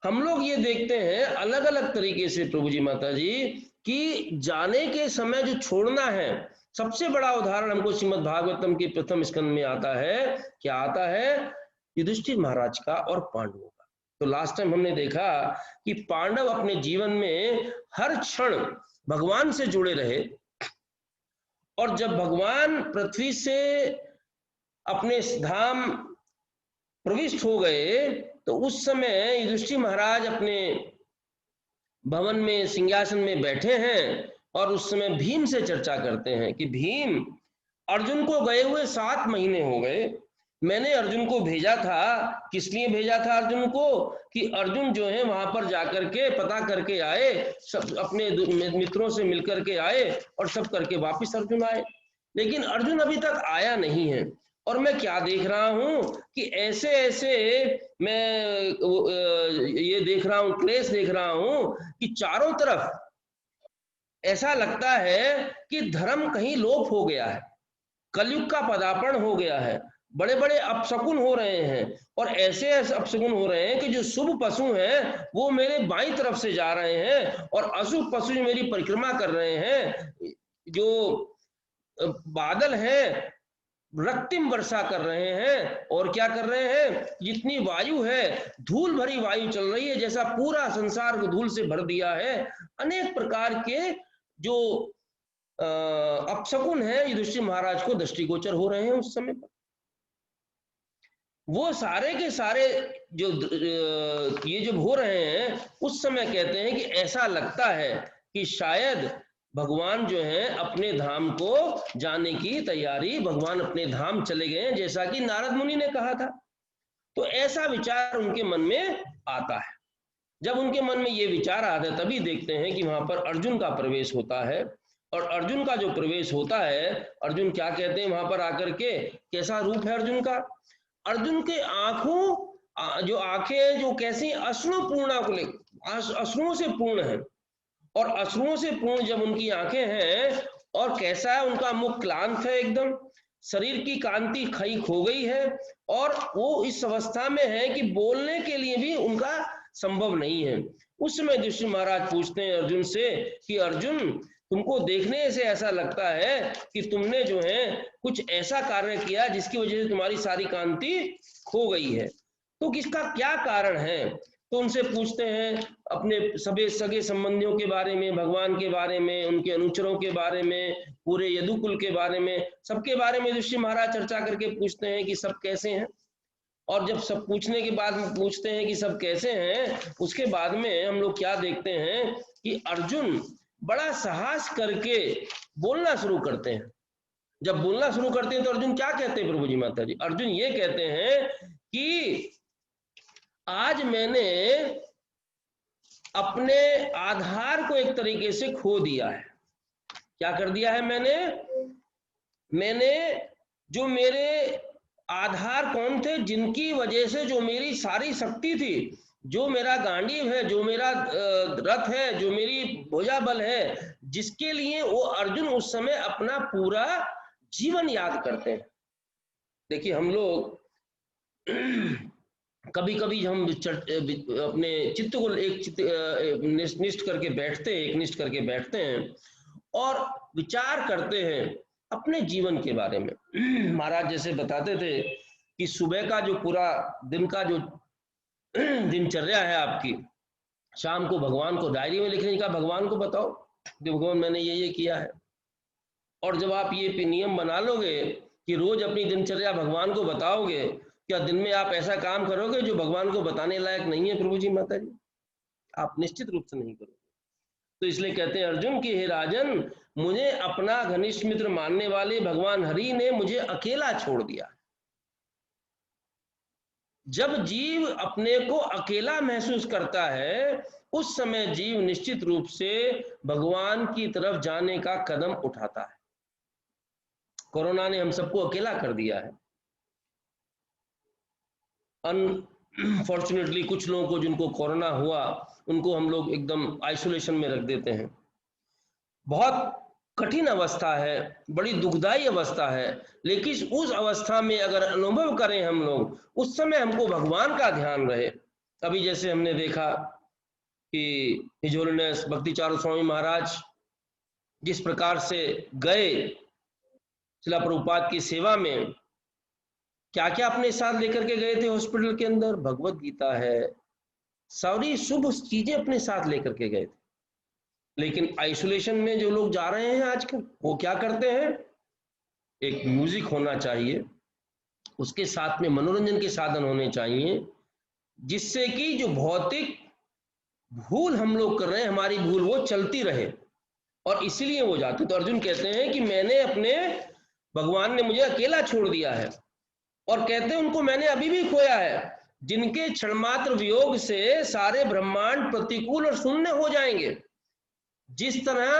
हम लोग ये देखते हैं अलग अलग तरीके से प्रभु जी माता जी कि जाने के समय जो छोड़ना है, सबसे बड़ा उदाहरण हमको श्रीमद् भागवतम के प्रथम स्कंद में आता है। क्या आता है? युधिष्ठिर महाराज का और पांडवों का। तो लास्ट टाइम हमने देखा कि पांडव अपने जीवन में हर क्षण भगवान से जुड़े रहे, और जब भगवान पृथ्वी से अपने धाम प्रविष्ट हो गए तो उस समय युधिष्ठिर महाराज अपने भवन में सिंहासन में बैठे हैं और उस समय भीम से चर्चा करते हैं कि भीम, अर्जुन को गए हुए 7 महीने हो गए, मैंने अर्जुन को भेजा था। किस लिए भेजा था अर्जुन को? कि अर्जुन जो है वहां पर जाकर के पता करके आए, सब अपने मित्रों से मिलकर के आए और सब करके वापस अर्जुन आए, लेकिन अर्जुन अभी तक आया नहीं है। और मैं क्या देख रहा हूं कि ऐसे ऐसे मैं ये देख रहा हूं, क्लेश देख रहा हूं कि चारों तरफ ऐसा लगता है कि धर्म कहीं लोप हो गया है, कलयुग का पदार्पण हो गया है, बड़े बड़े अपशकुन हो रहे हैं, और ऐसे ऐसे अपशकुन हो रहे हैं कि जो शुभ पशु हैं वो मेरे बाईं तरफ से जा रहे हैं और अशुभ पशु जो मेरी परिक्रमा कर रहे हैं, जो बादल हैं रक्तिम वर्षा कर रहे हैं, और क्या कर रहे हैं, जितनी वायु है धूल भरी वायु चल रही है, जैसा पूरा संसार को धूल से भर दिया है। अनेक प्रकार के जो अपशकुन है युधिष्ठिर महाराज को दृष्टिगोचर हो रहे हैं उस समय पर। वो सारे के सारे जो ये जब हो रहे हैं उस समय कहते हैं कि ऐसा लगता है कि शायद भगवान जो है अपने धाम को जाने की तैयारी, भगवान अपने धाम चले गए हैं, जैसा कि नारद मुनि ने कहा था। तो ऐसा विचार उनके मन में आता है। जब उनके मन में ये विचार आता है तभी देखते हैं कि वहां पर अर्जुन का प्रवेश होता है, और अर्जुन का जो प्रवेश होता है, अर्जुन क्या कहते हैं वहां पर आकर के, कैसा रूप है अर्जुन का? अर्जुन के आंखों जो आंखें जो कैसी अश्रुपूर्णा को ले, अश्रुओं से पूर्ण है, और अश्रुओं से पूर्ण जब उनकी आंखें हैं, और कैसा है उनका मुख क्लांत है एकदम, शरीर की कांति खई खो गई है, और वो इस अवस्था में है कि बोलने के लिए भी उनका संभव नहीं है। उस समय युधिष्ठिर महाराज पूछते हैं अर्जुन से कि अर्जुन, तुमको देखने से ऐसा लगता है कि तुमने जो है कुछ ऐसा कार्य किया जिसकी वजह से तुम्हारी सारी कांति खो गई है, तो किसका क्या कारण है? तो उनसे पूछते हैं अपने सभी सगे संबंधियों के बारे में, भगवान के बारे में, उनके अनुचरों के बारे में, पूरे यदुकुल के बारे में, सबके बारे में युधिष्ठिर महाराज चर्चा करके पूछते हैं कि सब कैसे हैं। और जब सब पूछने के बाद पूछते हैं कि सब कैसे हैं, उसके बाद में हम लोग क्या देखते हैं कि अर्जुन बड़ा साहस करके बोलना शुरू करते हैं। जब बोलना शुरू करते हैं तो अर्जुन क्या कहते हैं प्रभु जी माता जी? अर्जुन ये कहते हैं कि आज मैंने अपने आधार को एक तरीके से खो दिया है। क्या कर दिया है मैंने जो मेरे आधार कौन थे, जिनकी वजह से जो मेरी सारी शक्ति थी, जो मेरा गांडीव है, जो मेरा रथ है, जो मेरी भुजा बल है, जिसके लिए वो अर्जुन उस समय अपना पूरा जीवन याद करते हैं। देखिए हम लोग कभी कभी हम अपने चित्त को निष्ठ करके बैठते हैं और विचार करते हैं अपने जीवन के बारे में। महाराज जैसे बताते थे कि सुबह का जो पूरा दिन का जो दिनचर्या है आपकी, शाम को भगवान को डायरी में लिखने का, भगवान को बताओ कि भगवान मैंने ये किया है। और जब आप ये नियम बना लोगे कि रोज अपनी दिनचर्या भगवान को बताओगे, क्या दिन में आप ऐसा काम करोगे जो भगवान को बताने लायक नहीं है प्रभु जी माता जी? आप निश्चित रूप से नहीं करोगे। तो इसलिए कहते हैं अर्जुन कि हे राजन, मुझे अपना घनिष्ठ मित्र मानने वाले भगवान हरि ने मुझे अकेला छोड़ दिया। जब जीव अपने को अकेला महसूस करता है, उस समय जीव निश्चित रूप से भगवान की तरफ जाने का कदम उठाता है। कोरोना ने हम सबको अकेला कर दिया है। अनफॉर्चुनेटली कुछ लोगों को जिनको कोरोना हुआ, उनको हम लोग एकदम आइसोलेशन में रख देते हैं। बहुत कठिन अवस्था है, बड़ी दुखदाई अवस्था है, लेकिन उस अवस्था में अगर अनुभव करें हम लोग, उस समय हमको भगवान का ध्यान रहे। अभी जैसे हमने देखा कि हिज होलीनेस भक्ति चारू स्वामी महाराज जिस प्रकार से गए शिला प्रभुपाद की सेवा में, क्या क्या अपने साथ लेकर के गए थे हॉस्पिटल के अंदर? भगवत गीता है, सारी शुभ चीजें अपने साथ लेकर के गए थे। लेकिन आइसोलेशन में जो लोग जा रहे हैं आजकल, वो क्या करते हैं? एक म्यूजिक होना चाहिए, उसके साथ में मनोरंजन के साधन होने चाहिए, जिससे कि जो भौतिक भूल हम लोग कर रहे हैं, हमारी भूल वो चलती रहे, और इसीलिए वो जाते। तो अर्जुन कहते हैं कि मैंने अपने भगवान ने मुझे अकेला छोड़ दिया है, और कहते हैं उनको मैंने अभी भी खोया है, जिनके क्षणमात्र वियोग से सारे ब्रह्मांड प्रतिकूल और शून्य हो जाएंगे, जिस तरह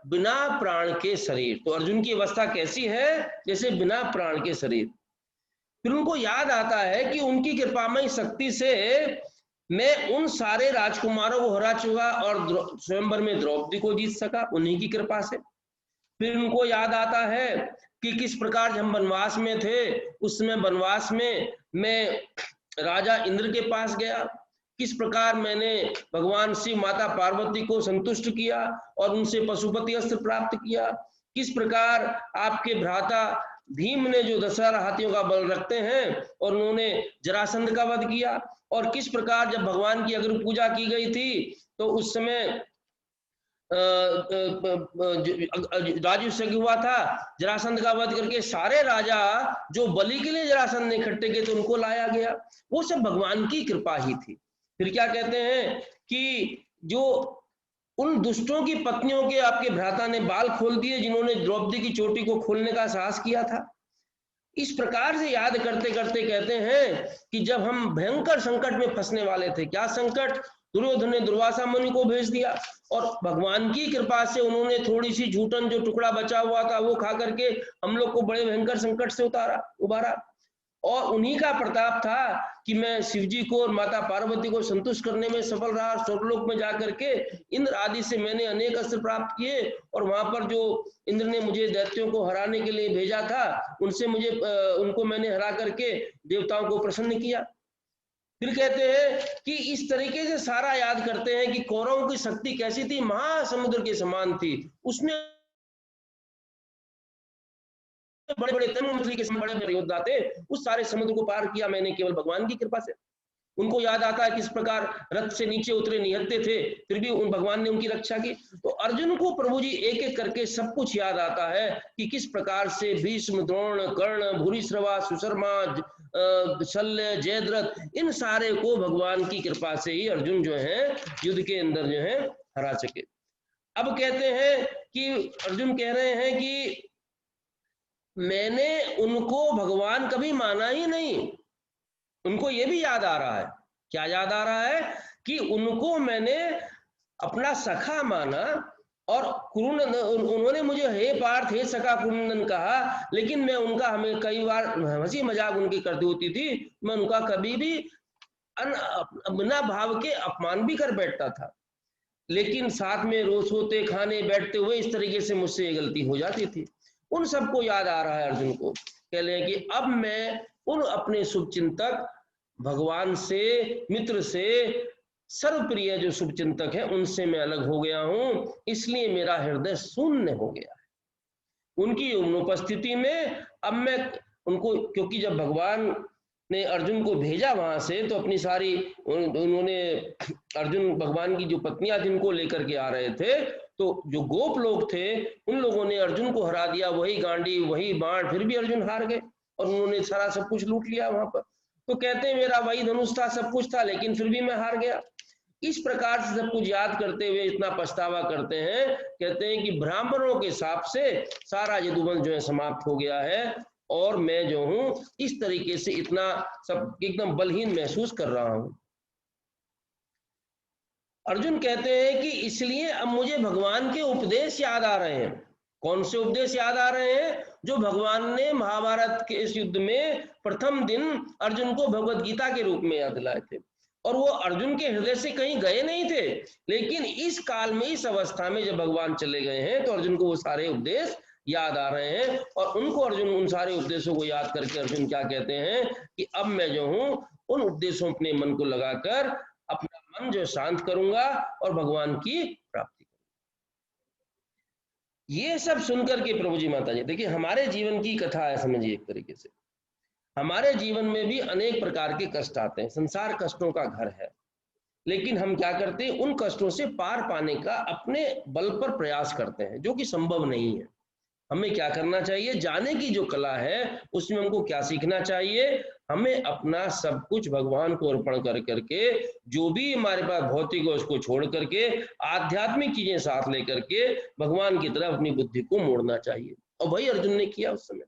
बिना प्राण के शरीर। तो अर्जुन की अवस्था कैसी है? जैसे बिना प्राण के शरीर। फिर उनको याद आता है कि उनकी कृपामय शक्ति से मैं उन सारे राजकुमारों को हरा चुका और स्वयंवर में द्रौपदी को जीत सका, उन्हीं की कृपा से। फिर उनको याद आता है कि किस प्रकार हम वनवास में थे, उस समय वनवास में मैं राजा इंद्र के पास गया, किस प्रकार मैंने भगवान शिव माता पार्वती को संतुष्ट किया और उनसे पशुपति अस्त्र प्राप्त किया, किस प्रकार आपके भ्राता भीम ने जो 10,000 हाथियों का बल रखते हैं और उन्होंने जरासंध का वध किया, और किस प्रकार जब भगवान की अग्र पूजा की गई थी तो उस समय राजू से हुआ था, जरासंध का वध करके सारे राजा जो बलि के लिए जरासंध ने इकट्ठे किए थे उनको लाया गया, वो सब भगवान की कृपा ही थी। फिर क्या कहते हैं कि जो उन दुष्टों की पत्नियों के आपके भ्राता ने बाल खोल दिए, जिन्होंने द्रौपदी की चोटी को खोलने का साहस किया था। इस प्रकार से याद करते करते कहते हैं कि जब हम भयंकर संकट में फंसने वाले थे, क्या संकट? दुर्योधन ने दुर्वासा मुनि को भेज दिया, और भगवान की कृपा से उन्होंने थोड़ी सी झूठन जो टुकड़ा बचा हुआ था वो खा करके हम लोग को बड़े भयंकर संकट से उबारा। और उन्हीं का प्रताप था कि मैं शिव जी को और माता पार्वती को संतुष्ट करने में सफल रहा। स्वर्गलोक में जाकर के इंद्र आदि से मैंने अनेक अस्त्र प्राप्त किए, और वहां पर जो इंद्र ने मुझे दैत्यों को हराने के लिए भेजा था, उनसे उनको मैंने हरा करके देवताओं को प्रसन्न किया। फिर कहते हैं कि इस तरीके से सारा याद करते हैं कि कौरवों की शक्ति कैसी थी, महासमुद्र के समान थी, उसमें बड़े बड़े तनु मछली के बड़े बड़े योद्धा थे, उस सारे समुद्र को पार किया मैंने केवल भगवान की कृपा से। उनको याद आता है किस प्रकार रथ से नीचे उतरे निहत्ते थे, फिर भी उन भगवान ने उनकी रक्षा की। तो अर्जुन को प्रभु जी एक एक करके सब कुछ याद आता है कि किस प्रकार से भीष्म, द्रोण, कर्ण, भूरिश्रवा, सुशर्मा, शल्य, जयद्रथ, इन सारे को भगवान की कृपा से ही अर्जुन जो है युद्ध के अंदर जो है हरा सके। अब कहते हैं कि अर्जुन कह रहे हैं कि मैंने उनको भगवान कभी माना ही नहीं। उनको ये भी याद आ रहा है, क्या याद आ रहा है? कि उनको मैंने अपना सखा माना, और उन्होंने मुझे हे पार्थ, हे सखा कुरुनंदन कहा, लेकिन मैं उनका हमें कई बार हंसी मजाक उनकी करती होती थी, मैं उनका कभी भी बिना भाव के अपमान भी कर बैठता था। लेकिन साथ में रोज सोते खाने बैठते हुए इस तरीके से मुझसे ये गलती हो जाती थी। उन सबको याद आ रहा है अर्जुन को, कह रहे हैं कि अब मैं उन अपने शुभचिंतक भगवान से, मित्र से, सर्वप्रिय जो शुभचिंतक है उनसे मैं अलग हो गया हूं, इसलिए मेरा हृदय शून्य हो गया है। उनकी अनुपस्थिति में अब मैं उनको, क्योंकि जब भगवान ने अर्जुन को भेजा वहां से, तो अपनी सारी उन्होंने अर्जुन भगवान की जो पत्नियां जिनको लेकर के आ रहे थे, तो जो गोप लोग थे उन लोगों ने अर्जुन को हरा दिया, वही गांडी वही बाण, फिर भी अर्जुन हार गए और उन्होंने सारा सब कुछ लूट लिया वहां पर। तो कहते हैं मेरा वही धनुष था, सब कुछ था, लेकिन फिर भी मैं हार गया। इस प्रकार से सब कुछ याद करते हुए इतना पछतावा करते हैं, कहते हैं कि ब्राह्मणों के हिसाब से सारा यदुवंश जो है समाप्त हो गया है और मैं जो हूं इस तरीके से इतना सब एकदम बलहीन महसूस कर रहा हूं। अर्जुन कहते हैं कि इसलिए अब मुझे भगवान के उपदेश याद आ रहे हैं। कौन से उपदेश याद आ रहे हैं? जो भगवान ने महाभारत के इस युद्ध में प्रथम दिन अर्जुन को भगवत गीता के रूप में याद दिलाए थे, और वो अर्जुन के हृदय से कहीं गए नहीं थे, लेकिन इस काल में, इस अवस्था में जब भगवान चले गए हैं तो अर्जुन को वो सारे उपदेश याद आ रहे हैं, और उनको अर्जुन उन सारे उपदेशों को याद करके अर्जुन क्या कहते हैं कि अब मैं जो हूं उन उपदेशों अपने मन को लगाकर अपना मन जो शांत करूंगा और भगवान की प्राप्ति। ये सब सुनकर के प्रभु जी माता जी, देखिए हमारे जीवन की कथा है, समझिए एक तरीके से हमारे जीवन में भी अनेक प्रकार के कष्ट आते हैं, संसार कष्टों का घर है, लेकिन हम क्या करते हैं, उन कष्टों से पार पाने का अपने बल पर प्रयास करते हैं, जो कि संभव नहीं है। हमें क्या करना चाहिए? जाने की जो कला है उसमें हमको क्या सीखना चाहिए? हमें अपना सब कुछ भगवान को अर्पण कर करके, जो भी हमारे पास भौतिक है उसको छोड़ करके आध्यात्मिक चीजें साथ लेकर के भगवान की तरफ अपनी बुद्धि को मोड़ना चाहिए, और वही अर्जुन ने किया उस समय।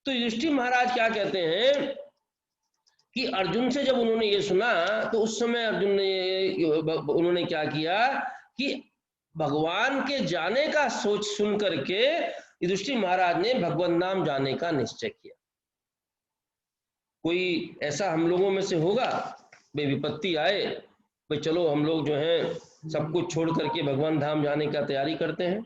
तो युधिष्ठिर महाराज क्या कहते हैं कि अर्जुन से जब उन्होंने ये सुना तो उस समय उन्होंने क्या किया कि भगवान के जाने का सोच सुन करके युधिष्ठिर महाराज ने भगवत नाम जाने का निश्चय किया। कोई ऐसा हम लोगों में से होगा भाई विपत्ति आए, भाई चलो हम लोग जो है सब कुछ छोड़ करके भगवान धाम जाने का तैयारी करते हैं।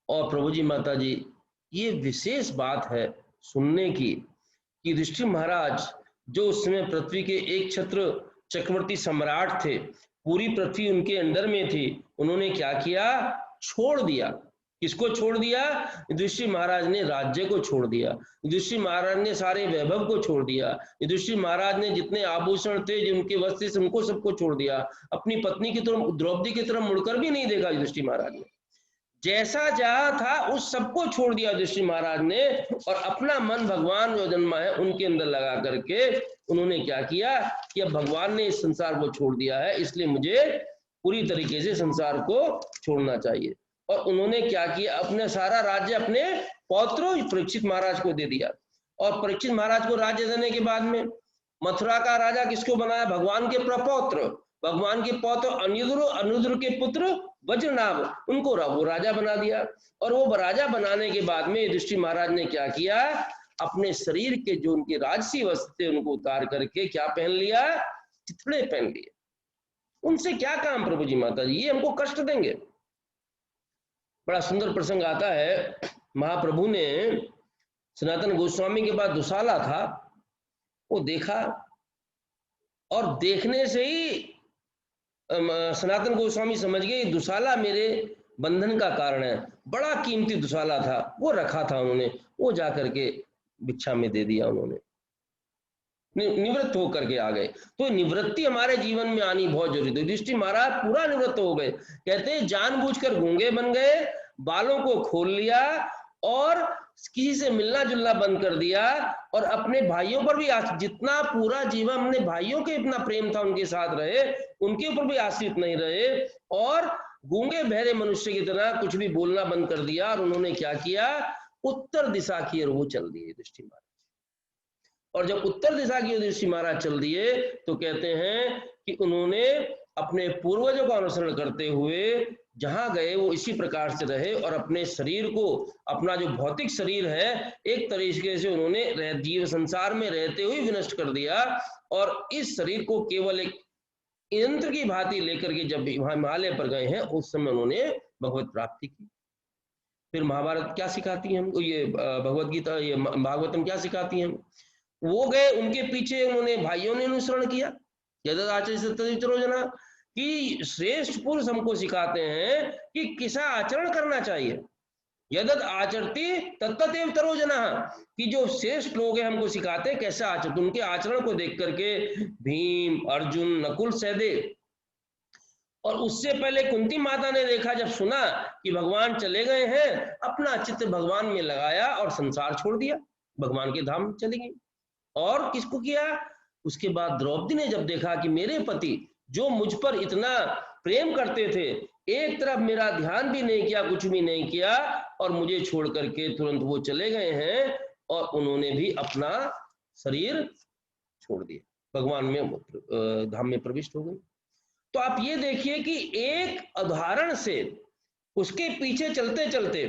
और प्रभु जी माता जी, ये विशेष बात है सुनने की कि युधिष्ठिर महाराज जो उस समय पृथ्वी के एक छत्र चक्रवर्ती सम्राट थे, पूरी पृथ्वी उनके अंडर में थी, उन्होंने क्या किया? छोड़ दिया। किसको छोड़ दिया? युधिष्ठिर महाराज ने राज्य को छोड़ दिया, युधिष्ठिर महाराज ने सारे वैभव को छोड़ दिया, युधिष्ठिर महाराज ने जितने आभूषण थे, जिनके वस्त्र थे, उनको सबको छोड़ दिया। अपनी पत्नी की तरफ, द्रौपदी की तरफ मुड़कर भी नहीं देखा युधिष्ठिर महाराज ने। जैसा जहां था उस सबको छोड़ दिया युधिष्ठिर महाराज ने, और अपना मन भगवान जो जन्मा है उनके अंदर लगा करके उन्होंने क्या किया कि अब भगवान ने इस संसार को छोड़ दिया है, इसलिए मुझे पूरी तरीके से संसार को छोड़ना चाहिए। और उन्होंने क्या किया? अपने सारा राज्य अपने पौत्र परीक्षित महाराज को दे दिया, और परीक्षित महाराज को राज्य देने के बाद में मथुरा का राजा किसको बनाया? भगवान के प्रपौत्र, भगवान के पौत्र अनुद्र के पुत्र वज्रनाभ, उनको वो राजा बना दिया। और वो राजा बनाने के बाद में युधिष्ठिर महाराज ने क्या किया? अपने शरीर के जो उनके राजसी वस्त्र थे उनको उतार करके क्या पहन लिया? चिथड़े पहन लिए। उनसे क्या काम प्रभु जी माता जी, ये हमको कष्ट देंगे। बड़ा सुंदर प्रसंग आता है, महाप्रभु ने सनातन गोस्वामी के पास दुशाला था, वो देखा, और देखने से ही सनातन गोस्वामी समझ गए दुशाला मेरे बंधन का कारण है। बड़ा कीमती दुशाला था, वो रखा था उन्होंने, वो जाकर के भिक्षा में दे दिया उन्होंने, निवृत्त होकर के आ गए। तो निवृत्ति हमारे जीवन में आनी बहुत जरूरी है। युधिष्ठिर महाराज पूरा निवृत्त हो गए, कहते हैं जानबूझकर गूंगे बन गए, बालों को खोल लिया और किसी से मिलना जुलना बंद कर दिया, और अपने भाइयों पर भी जितना पूरा जीवन अपने भाइयों के इतना प्रेम था उनके साथ रहे, उनके ऊपर भी आश्रित नहीं रहे, और गूंगे बहरे मनुष्य की तरह कुछ भी बोलना बंद कर दिया। और उन्होंने क्या किया? उत्तर दिशा की ओर वो चल दिए युधिष्ठिर महाराज। और जब उत्तर दिशा की ओर युधिष्ठिर महाराज चल दिए तो कहते हैं कि उन्होंने अपने पूर्वजों का अनुसरण करते हुए जहां गए वो इसी प्रकार से रहे, और अपने शरीर को, अपना जो भौतिक शरीर है, एक तरीके से उन्होंने जीव संसार में रहते हुए विनष्ट कर दिया, और इस शरीर को केवल एक यंत्र की भांति लेकर के जब हिमालय पर गए हैं उस समय उन्होंने भगवत प्राप्ति की। फिर महाभारत क्या सिखाती है हमको, ये भगवत गीता, ये भागवतम क्या सिखाती है? वो गए, उनके पीछे उन्होंने भाइयों ने अनुसरण किया, जना, कि श्रेष्ठ पुरुष हमको सिखाते हैं कि कैसा आचरण करना चाहिए। यदत आचरती तत्तदेव तरोजना, कि जो श्रेष्ठ लोग हैं हमको सिखाते हैं कैसे आचरण, उनके आचरण को देख करके भीम, अर्जुन, नकुल, सहदेव और उससे पहले कुंती माता ने देखा, जब सुना कि भगवान चले गए हैं, अपना चित्त भगवान में लगाया और संसार छोड़ दिया, भगवान के धाम चली गई। और किसको किया? उसके बाद द्रौपदी ने जब देखा कि मेरे पति जो मुझ पर इतना प्रेम करते थे, एक तरफ मेरा ध्यान भी नहीं किया, कुछ भी नहीं किया, और मुझे छोड़ करके तुरंत वो चले गए हैं, और उन्होंने भी अपना शरीर छोड़ दिया, भगवान में धाम में प्रविष्ट हो गई। तो आप ये देखिए कि एक उदाहरण से उसके पीछे चलते चलते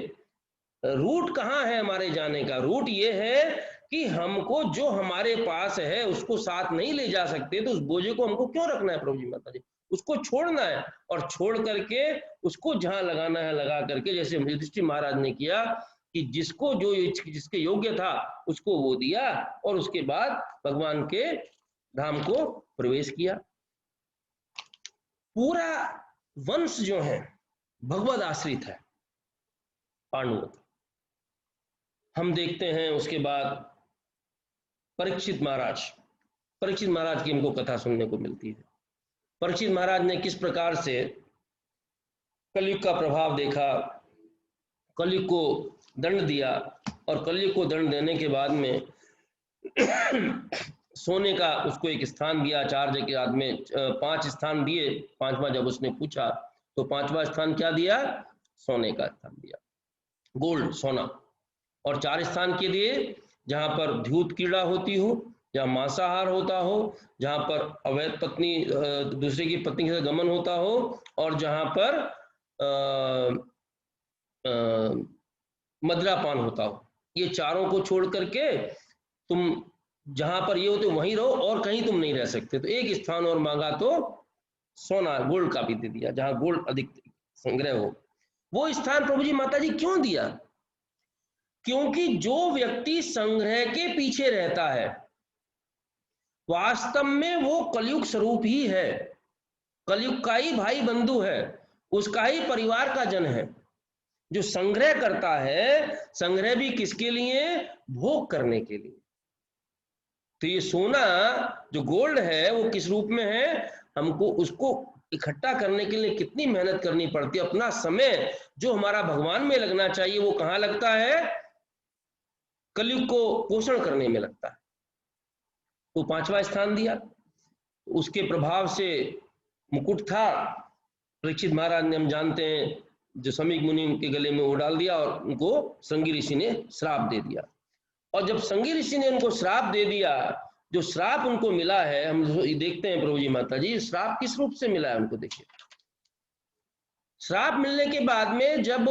रूट कहाँ है हमारे जाने का? रूट ये है कि हमको जो हमारे पास है उसको साथ नहीं ले जा सकते, तो उस बोझे को हमको क्यों रखना है प्रभु जी माता जी? उसको छोड़ना है, और छोड़ करके उसको जहां लगाना है लगा करके, जैसे युधिष्ठिर महाराज ने किया कि जिसको जो जिसके योग्य था उसको वो दिया, और उसके बाद भगवान के धाम को प्रवेश किया। पूरा वंश जो है भगवद आश्रित है पांडवों। हम देखते हैं उसके बाद परीक्षित महाराज की हमको कथा सुनने को मिलती है। परीक्षित महाराज ने किस प्रकार से कलयुग का प्रभाव देखा, कलयुग को दंड दिया, और कलयुग को दंड देने के बाद में सोने का उसको एक स्थान दिया। आचार्य के बाद में 5 स्थान दिए, 5वां जब उसने पूछा तो 5वां स्थान क्या दिया? सोने का स्थान दिया, गोल्ड, सोना। और 4 स्थान के दिए जहां पर धूत क्रीड़ा होती हो, जहां मांसाहार होता हो, जहां पर अवैध पत्नी दूसरे की पत्नी के साथ गमन होता हो, और जहां पर मदिरापान होता हो। ये चारों को छोड़ करके तुम जहां पर ये होते वहीं रहो, और कहीं तुम नहीं रह सकते। तो एक स्थान और मांगा तो सोना, गोल्ड का भी दे दिया, जहां गोल्ड अधिक संग्रह हो। वो स्थान प्रभु जी माता जी क्यों दिया? क्योंकि जो व्यक्ति संग्रह के पीछे रहता है वास्तव में वो कलयुग स्वरूप ही है, कलयुग का ही भाई बंधु है, उसका ही परिवार का जन है। जो संग्रह करता है, संग्रह भी किसके लिए? भोग करने के लिए। तो ये सोना जो गोल्ड है वो किस रूप में है? हमको उसको इकट्ठा करने के लिए कितनी मेहनत करनी पड़ती है। अपना समय जो हमारा भगवान में लगना चाहिए वो कहाँ लगता है? कलयुग को पोषण करने में लगता है। तो 5वां स्थान दिया। उसके प्रभाव से मुकुट था, परीक्षित महाराज ने, हम जानते हैं, जो समीक मुनि के गले में वो डाल दिया, और उनको श्रृंगी ऋषि ने श्राप दे दिया। और जब श्रृंगी ऋषि ने उनको श्राप दे दिया, जो श्राप उनको मिला है, हम देखते हैं प्रभु जी माता जी, श्राप किस रूप से मिला है उनको देखिए। श्राप मिलने के बाद में जब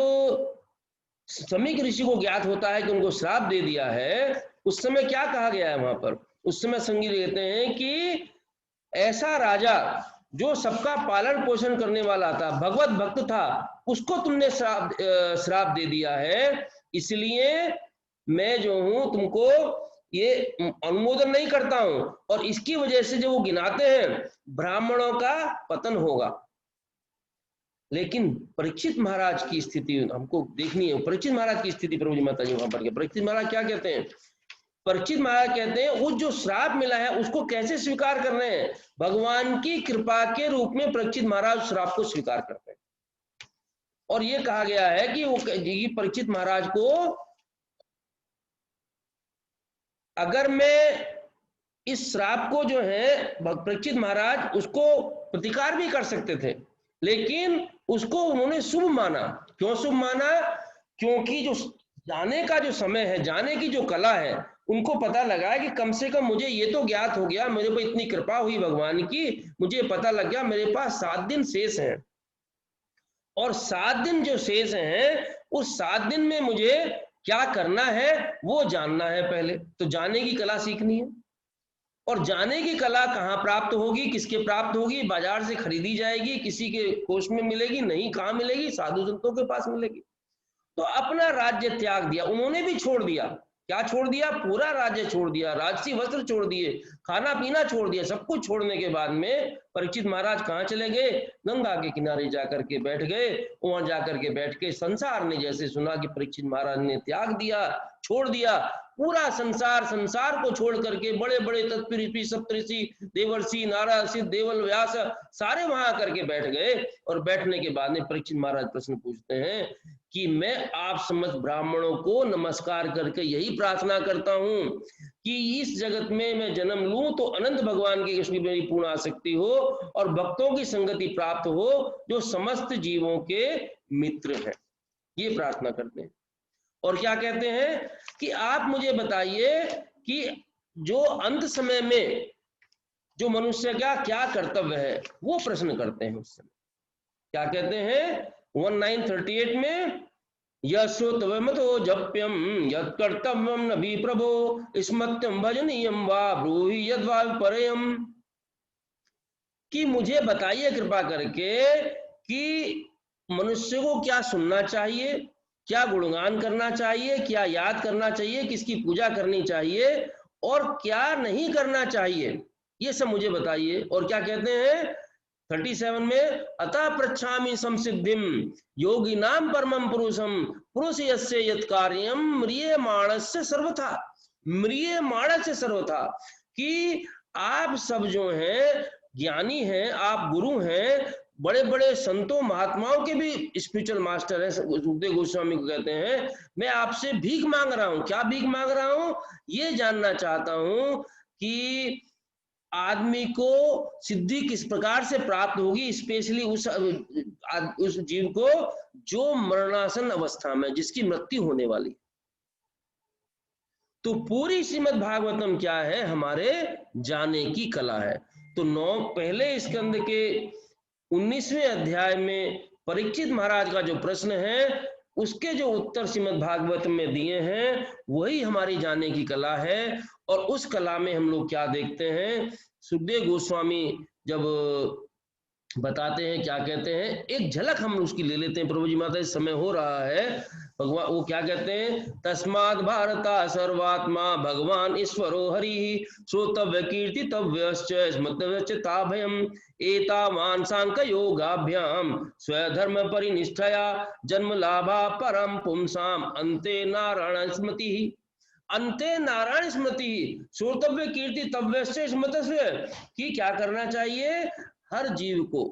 समीक ऋषि को ज्ञात होता है कि उनको श्राप दे दिया है, उस समय क्या कहा गया है वहां पर? उस समय श्रृंगी कहते हैं कि ऐसा राजा जो सबका पालन पोषण करने वाला था, भगवत भक्त था, उसको तुमने श्राप दे दिया है, इसलिए मैं जो हूं तुमको ये अनुमोदन नहीं करता हूं। और इसकी वजह से जो वो गिनाते हैं ब्राह्मणों का पतन होगा। लेकिन परीक्षित महाराज की स्थिति हमको देखनी है। परीक्षित महाराज की स्थिति प्रभु जी माता जी वहां पर, परीक्षित महाराज क्या कहते हैं? परीक्षित महाराज कहते हैं उस जो श्राप मिला है उसको कैसे स्वीकार कर रहे हैं? भगवान की कृपा के रूप में परीक्षित महाराज श्राप को स्वीकार करते हैं। और ये कहा गया है कि वो परीक्षित महाराज को, अगर मैं इस श्राप को जो है, परीक्षित महाराज उसको प्रतिकार भी कर सकते थे, लेकिन उसको उन्होंने शुभ माना। क्यों शुभ माना? क्योंकि जो जाने का जो समय है, जाने की जो कला है, उनको पता लगा है कि कम से कम मुझे ये तो ज्ञात हो गया, मेरे पर इतनी कृपा हुई भगवान की, मुझे पता लग गया मेरे पास 7 दिन शेष हैं, और 7 दिन जो शेष हैं उस 7 दिन में मुझे क्या करना है वो जानना है पहले। तो जाने की कला सीखनी है। और जाने की कला कहाँ प्राप्त होगी, किसके प्राप्त होगी? बाजार से खरीदी जाएगी, किसी के कोष में मिलेगी नहीं, कहाँ मिलेगी? साधु संतों के पास मिलेगी। तो अपना राज्य त्याग दिया, उन्होंने भी छोड़ दिया, क्या छोड़ दिया? पूरा राज्य छोड़ दिया, राजसी वस्त्र छोड़ दिए, खाना पीना छोड़ दिया। सब कुछ छोड़ने के बाद में परीक्षित महाराज कहाँ चले गए? गंगा के किनारे जाकर के बैठ गए। वहां जाकर के बैठ के संसार ने जैसे सुना कि परीक्षित महाराज ने त्याग दिया, छोड़ दिया पूरा संसार, संसार को छोड़ करके बड़े बड़े तत्पुरुषी सप्तऋषि देवर्षि नारद सिद्ध देवल व्यास सारे वहां करके बैठ गए। और बैठने के बाद में परीक्षित महाराज प्रश्न पूछते हैं कि मैं आप समस्त ब्राह्मणों को नमस्कार करके यही प्रार्थना करता हूं कि इस जगत में मैं जन्म लूं तो अनंत भगवान के कृष्ण मेरी पूर्ण आसक्ति हो और भक्तों की संगति प्राप्त हो जो समस्त जीवों के मित्र हैं। ये प्रार्थना करते हैं। और क्या कहते हैं कि आप मुझे बताइए कि जो अंत समय में जो मनुष्य का क्या कर्तव्य है, वो प्रश्न करते हैं उस समय। क्या कहते हैं 1938 में, यश्रुतवमतो जप्यम यत्कर्तव्यम नभि प्रभो स्मत्यम भजनीयम वा ब्रूहि यद्वा परयम। कि मुझे बताइए कृपा करके कि मनुष्य को क्या सुनना चाहिए, क्या गुणगान करना चाहिए, क्या याद करना चाहिए, किसकी पूजा करनी चाहिए और क्या नहीं करना चाहिए, ये सब मुझे बताइए। और क्या कहते हैं 37 में, अतः पृच्छामि संसिद्धिम योगी नाम परमं पुरुषम पुरुष यस्य यत् कार्यम म्रियमाणस्य सर्वथा। म्रियमाणस्य सर्वथा, कि आप सब जो हैं ज्ञानी हैं, आप गुरु हैं, बड़े बड़े संतों महात्माओं के भी स्पिरिचुअल मास्टर हैं, सुखदेव गोस्वामी को कहते हैं, मैं आपसे भीख मांग रहा हूं। क्या भीख मांग रहा हूं? ये जानना चाहता हूं कि आदमी को सिद्धि किस प्रकार से प्राप्त होगी, स्पेशली उस जीव को जो मरणासन अवस्था में, जिसकी मृत्यु होने वाली। तो पूरी श्रीमद् भागवतम क्या है? हमारे जाने की कला है। तो पहले स्कंद के 19वें अध्याय में परीक्षित महाराज का जो प्रश्न है, उसके जो उत्तर श्रीमद् भागवत में दिए हैं, वही हमारी जाने की कला है। और उस कला में हम लोग क्या देखते हैं, सुखदेव गोस्वामी जब बताते हैं, क्या कहते हैं, एक झलक हम उसकी ले लेते हैं। प्रभु जी माता, समय हो रहा है, भगवान वो क्या कहते हैं, तस्मात् भारता सर्वात्मा भगवान ईश्वरो हरि श्रोतव्य कीर्तितव्यश्च स्मर्तव्यश्च ताभयम् एतावान् सांख्य योगाभ्याम स्वधर्म परिनिष्ठया जन्म लाभा परम पुंसाम अन्ते नारायण स्मृति। अंते नारायण स्मृति श्रोतव्य कीर्तितव्यश्च स्मर्तव्य, कि क्या करना चाहिए? हर जीव को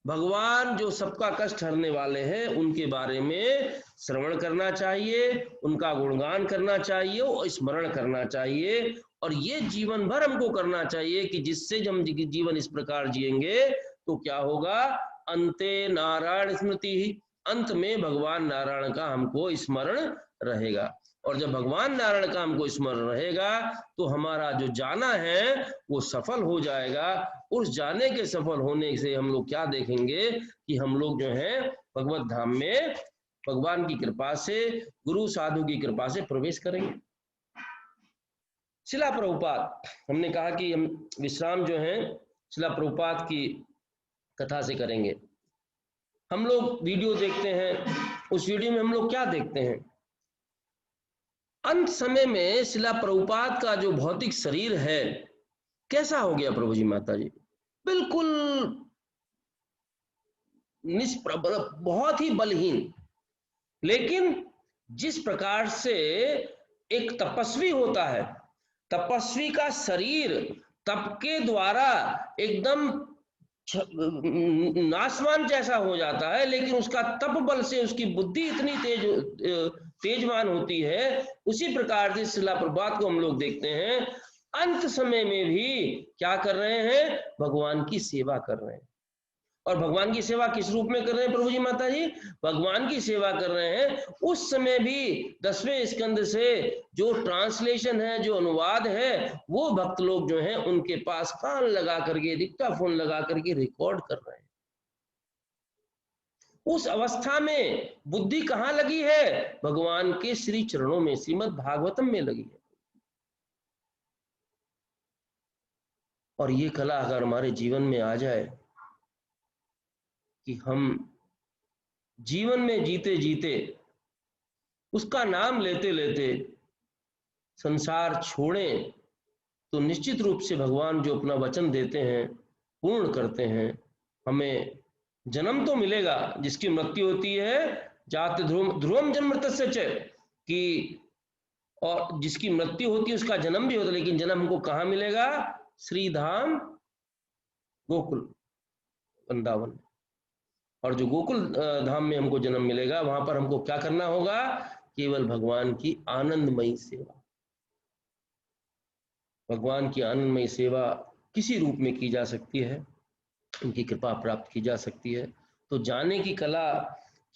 भगवान जो सबका कष्ट हरने वाले हैं उनके बारे में श्रवण करना चाहिए, उनका गुणगान करना चाहिए और स्मरण करना चाहिए। और ये जीवन भर हमको करना चाहिए कि जिससे हम जीवन इस प्रकार जिएंगे तो क्या होगा, अंते नारायण स्मृति, अंत में भगवान नारायण का हमको स्मरण रहेगा। और जब भगवान नारायण का हमको स्मरण रहेगा तो हमारा जो जाना है वो सफल हो जाएगा। उस जाने के सफल होने से हम लोग क्या देखेंगे कि हम लोग जो है भगवत धाम में भगवान की कृपा से, गुरु साधु की कृपा से प्रवेश करेंगे। शिला प्रभुपाद, हमने कहा कि हम विश्राम जो है शिला प्रभुपाद की कथा से करेंगे। हम लोग वीडियो देखते हैं, उस वीडियो में हम लोग क्या देखते हैं, अंत समय में शिला प्रभुपाद का जो भौतिक शरीर है कैसा हो गया प्रभु जी माता जी, बिल्कुल निष्प्रबल, बहुत ही बलहीन। लेकिन जिस प्रकार से एक तपस्वी होता है, तपस्वी का शरीर तप के द्वारा एकदम नासवान जैसा हो जाता है, लेकिन उसका तप बल से उसकी बुद्धि इतनी तेजवान होती है, उसी प्रकार से शिला प्रभुपाद को हम लोग देखते हैं अंत समय में भी क्या कर रहे हैं, भगवान की सेवा कर रहे हैं। और भगवान की सेवा किस रूप में कर रहे हैं प्रभु जी माता जी, भगवान की सेवा कर रहे हैं उस समय भी 10वें स्कंद से जो ट्रांसलेशन है, जो अनुवाद है, वो भक्त लोग जो हैं उनके पास कान लगा करके, डिक्टाफोन लगा करके रिकॉर्ड कर रहे हैं। उस अवस्था में बुद्धि कहाँ लगी है, भगवान के श्री चरणों में, श्रीमद् भागवतम में लगी है। और ये कला अगर हमारे जीवन में आ जाए कि हम जीवन में जीते जीते, उसका नाम लेते लेते संसार छोड़ें तो निश्चित रूप से भगवान जो अपना वचन देते हैं पूर्ण करते हैं। हमें जन्म तो मिलेगा, जिसकी मृत्यु होती है जाति ध्रुवम जन्म मृतस्य च, कि और जिसकी मृत्यु होती है उसका जन्म भी होता है, लेकिन जन्म हमको कहाँ मिलेगा? श्रीधाम गोकुल वृंदावन। और जो गोकुल धाम में हमको जन्म मिलेगा, वहां पर हमको क्या करना होगा? केवल भगवान की आनंदमयी सेवा। भगवान की आनंदमयी सेवा किसी रूप में की जा सकती है, उनकी कृपा प्राप्त की जा सकती है। तो जाने की कला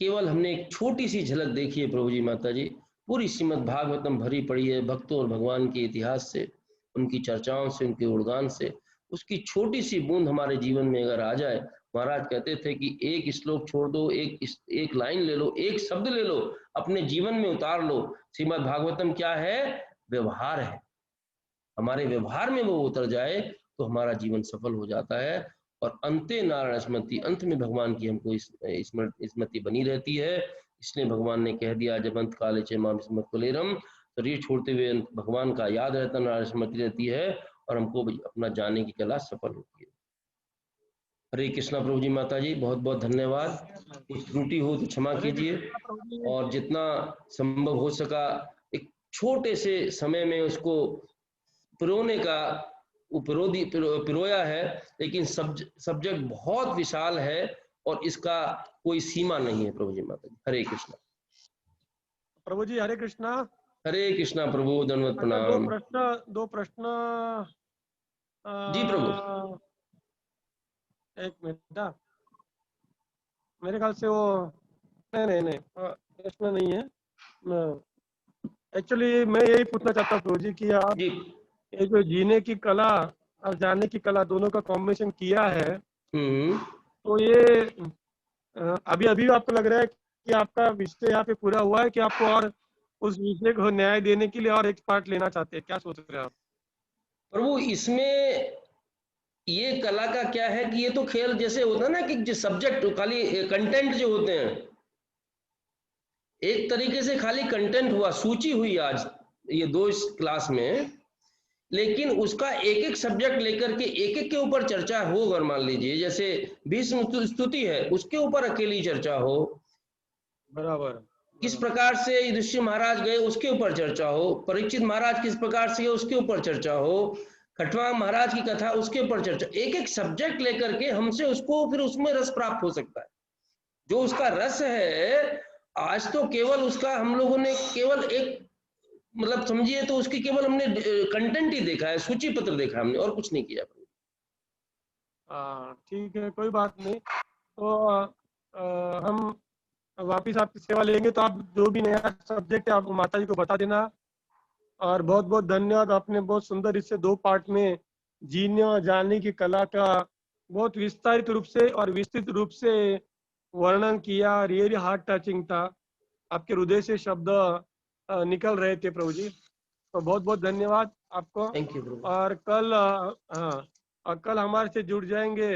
केवल हमने एक छोटी सी झलक देखी है प्रभु जी माता जी। पूरी श्रीमद् भागवतम भरी पड़ी है भक्तों और भगवान के इतिहास से, उनकी चर्चाओं से, उनके उद्गान से। उसकी छोटी सी बूंद हमारे जीवन में अगर आ जाए, महाराज कहते थे कि एक श्लोक छोड़ दो, एक लाइन ले लो, एक शब्द ले लो, अपने जीवन में उतार लो। श्रीमद् भागवतम क्या है? व्यवहार है। हमारे व्यवहार में वो उतर जाए तो हमारा जीवन सफल हो जाता है। और अंते नारायण स्मृति, अंत में भगवान की हमको स्मृति बनी रहती है। इसलिए भगवान ने कह दिया, जब अंत काले चे माम स्मृत कुलेरम, शरीर छोड़ते हुए भगवान का याद रहता, नारायण स्मृति रहती है, और हमको अपना जाने की कला सफल होती है। हरे कृष्णा प्रभु जी माता जी, बहुत बहुत धन्यवाद। कुछ त्रुटि हो तो क्षमा कीजिए, और जितना संभव हो सका एक छोटे से समय में उसको पिरोने का पिरोया है, लेकिन सब्जेक्ट बहुत विशाल है और इसका कोई सीमा नहीं है। प्रभु जी माता जी, हरे कृष्णा। प्रभु जी हरे कृष्णा। हरे कृष्णा प्रभु, दंडवत प्रणाम। दो प्रश्न जी प्रभु। एक मिनट, मेरे ख्याल से वो नहीं प्रश्न नहीं है। एक्चुअली मैं यही पूछना चाहता हूँ प्रभु जी कि आप जी। ये जो जीने की कला और जानने की कला दोनों का कॉम्बिनेशन किया है, तो ये अभी अभी आपको लग रहा है कि आपका विषय यहाँ पे पूरा हुआ है, कि आपको और उस विषय को न्याय देने के लिए और एक पार्ट लेना चाहते हैं? क्या सोच रहे हैं आप? प्रभु इसमें ये कला का क्या है कि ये तो खेल जैसे होता है ना, कि जो सब्जेक्ट खाली कंटेंट जो होते हैं, एक तरीके से खाली कंटेंट हुआ, सूची हुई आज ये 2 क्लास में, लेकिन उसका एक एक सब्जेक्ट लेकर के एक एक के ऊपर चर्चा हो। अगर मान लीजिए जैसे भीष्म स्तुति है, उसके ऊपर अकेली चर्चा हो, बराबर किस प्रकार से युधिष्ठिर महाराज गए उसके ऊपर चर्चा हो, परीक्षित महाराज किस प्रकार से गए उसके ऊपर चर्चा हो, खटवांग महाराज की कथा उसके ऊपर चर्चा, एक एक सब्जेक्ट लेकर के हमसे उसको फिर उसमें रस प्राप्त हो सकता है। जो उसका रस है, आज तो केवल उसका हम लोगों ने केवल एक मतलब समझिए तो उसकी केवल हमने कंटेंट ही देखा है, सूची पत्र देखा हमने, और कुछ नहीं किया। ठीक है, कोई बात नहीं। तो हम वापिस आपकी सेवा लेंगे, तो आप जो भी नया सब्जेक्ट है आप माता जी को बता देना। और बहुत बहुत धन्यवाद, आपने बहुत सुंदर इससे 2 पार्ट में जीने और जानने की कला का बहुत विस्तारित रूप से और विस्तृत रूप से वर्णन किया। रियली हार्ट टचिंग था, आपके हृदय से शब्द निकल रहे थे प्रभु जी। तो बहुत बहुत धन्यवाद आपको। थैंक यू प्रभु। और कल और कल हमारे से जुड़ जाएंगे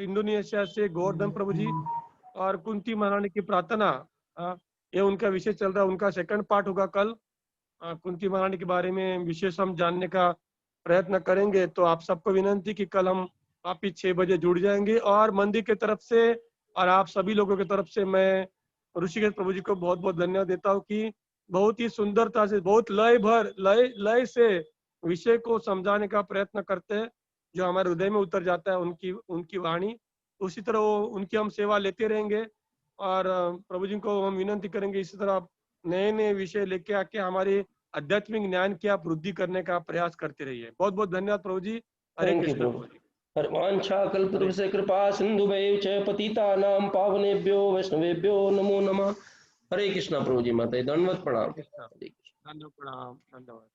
इंडोनेशिया से गोवर्धन प्रभु जी और कुंती महारानी की प्रार्थना। ये उनका विषय चल रहा है, उनका सेकंड पार्ट होगा कल। कुंती महारानी के बारे में विशेष हम जानने का प्रयत्न करेंगे। तो आप सबको विनंती कि कल हम वापिस 6 बजे जुड़ जाएंगे। और मंदिर की तरफ से और आप सभी लोगों की तरफ से मैं ऋषिकेश प्रभु जी को बहुत बहुत धन्यवाद देता हूँ कि बहुत ही सुंदरता से, बहुत लय से विषय को समझाने का प्रयत्न करते हैं, जो हमारे हृदय में उतर जाता है उनकी वाणी। उसी तरह वो उनकी हम सेवा लेते रहेंगे। और प्रभु जी को हम विनंती करेंगे इसी तरह नए नए विषय लेके आके हमारे आध्यात्मिक ज्ञान की आप वृद्धि करने का प्रयास करते रहिए। बहुत बहुत धन्यवाद प्रभु जी। हरे थैंक यू कृष्ण प्रभु। हरवांछा कल्पतरुभ्यश्च कृपा सिंधुभ्यैव च पतितानां पावनेभ्यो वैष्णवेभ्यो नमो नमः। हरे कृष्णा प्रभु जी माता, दंडवत प्रणाम। धन्यवाद प्रणाम, धन्यवाद।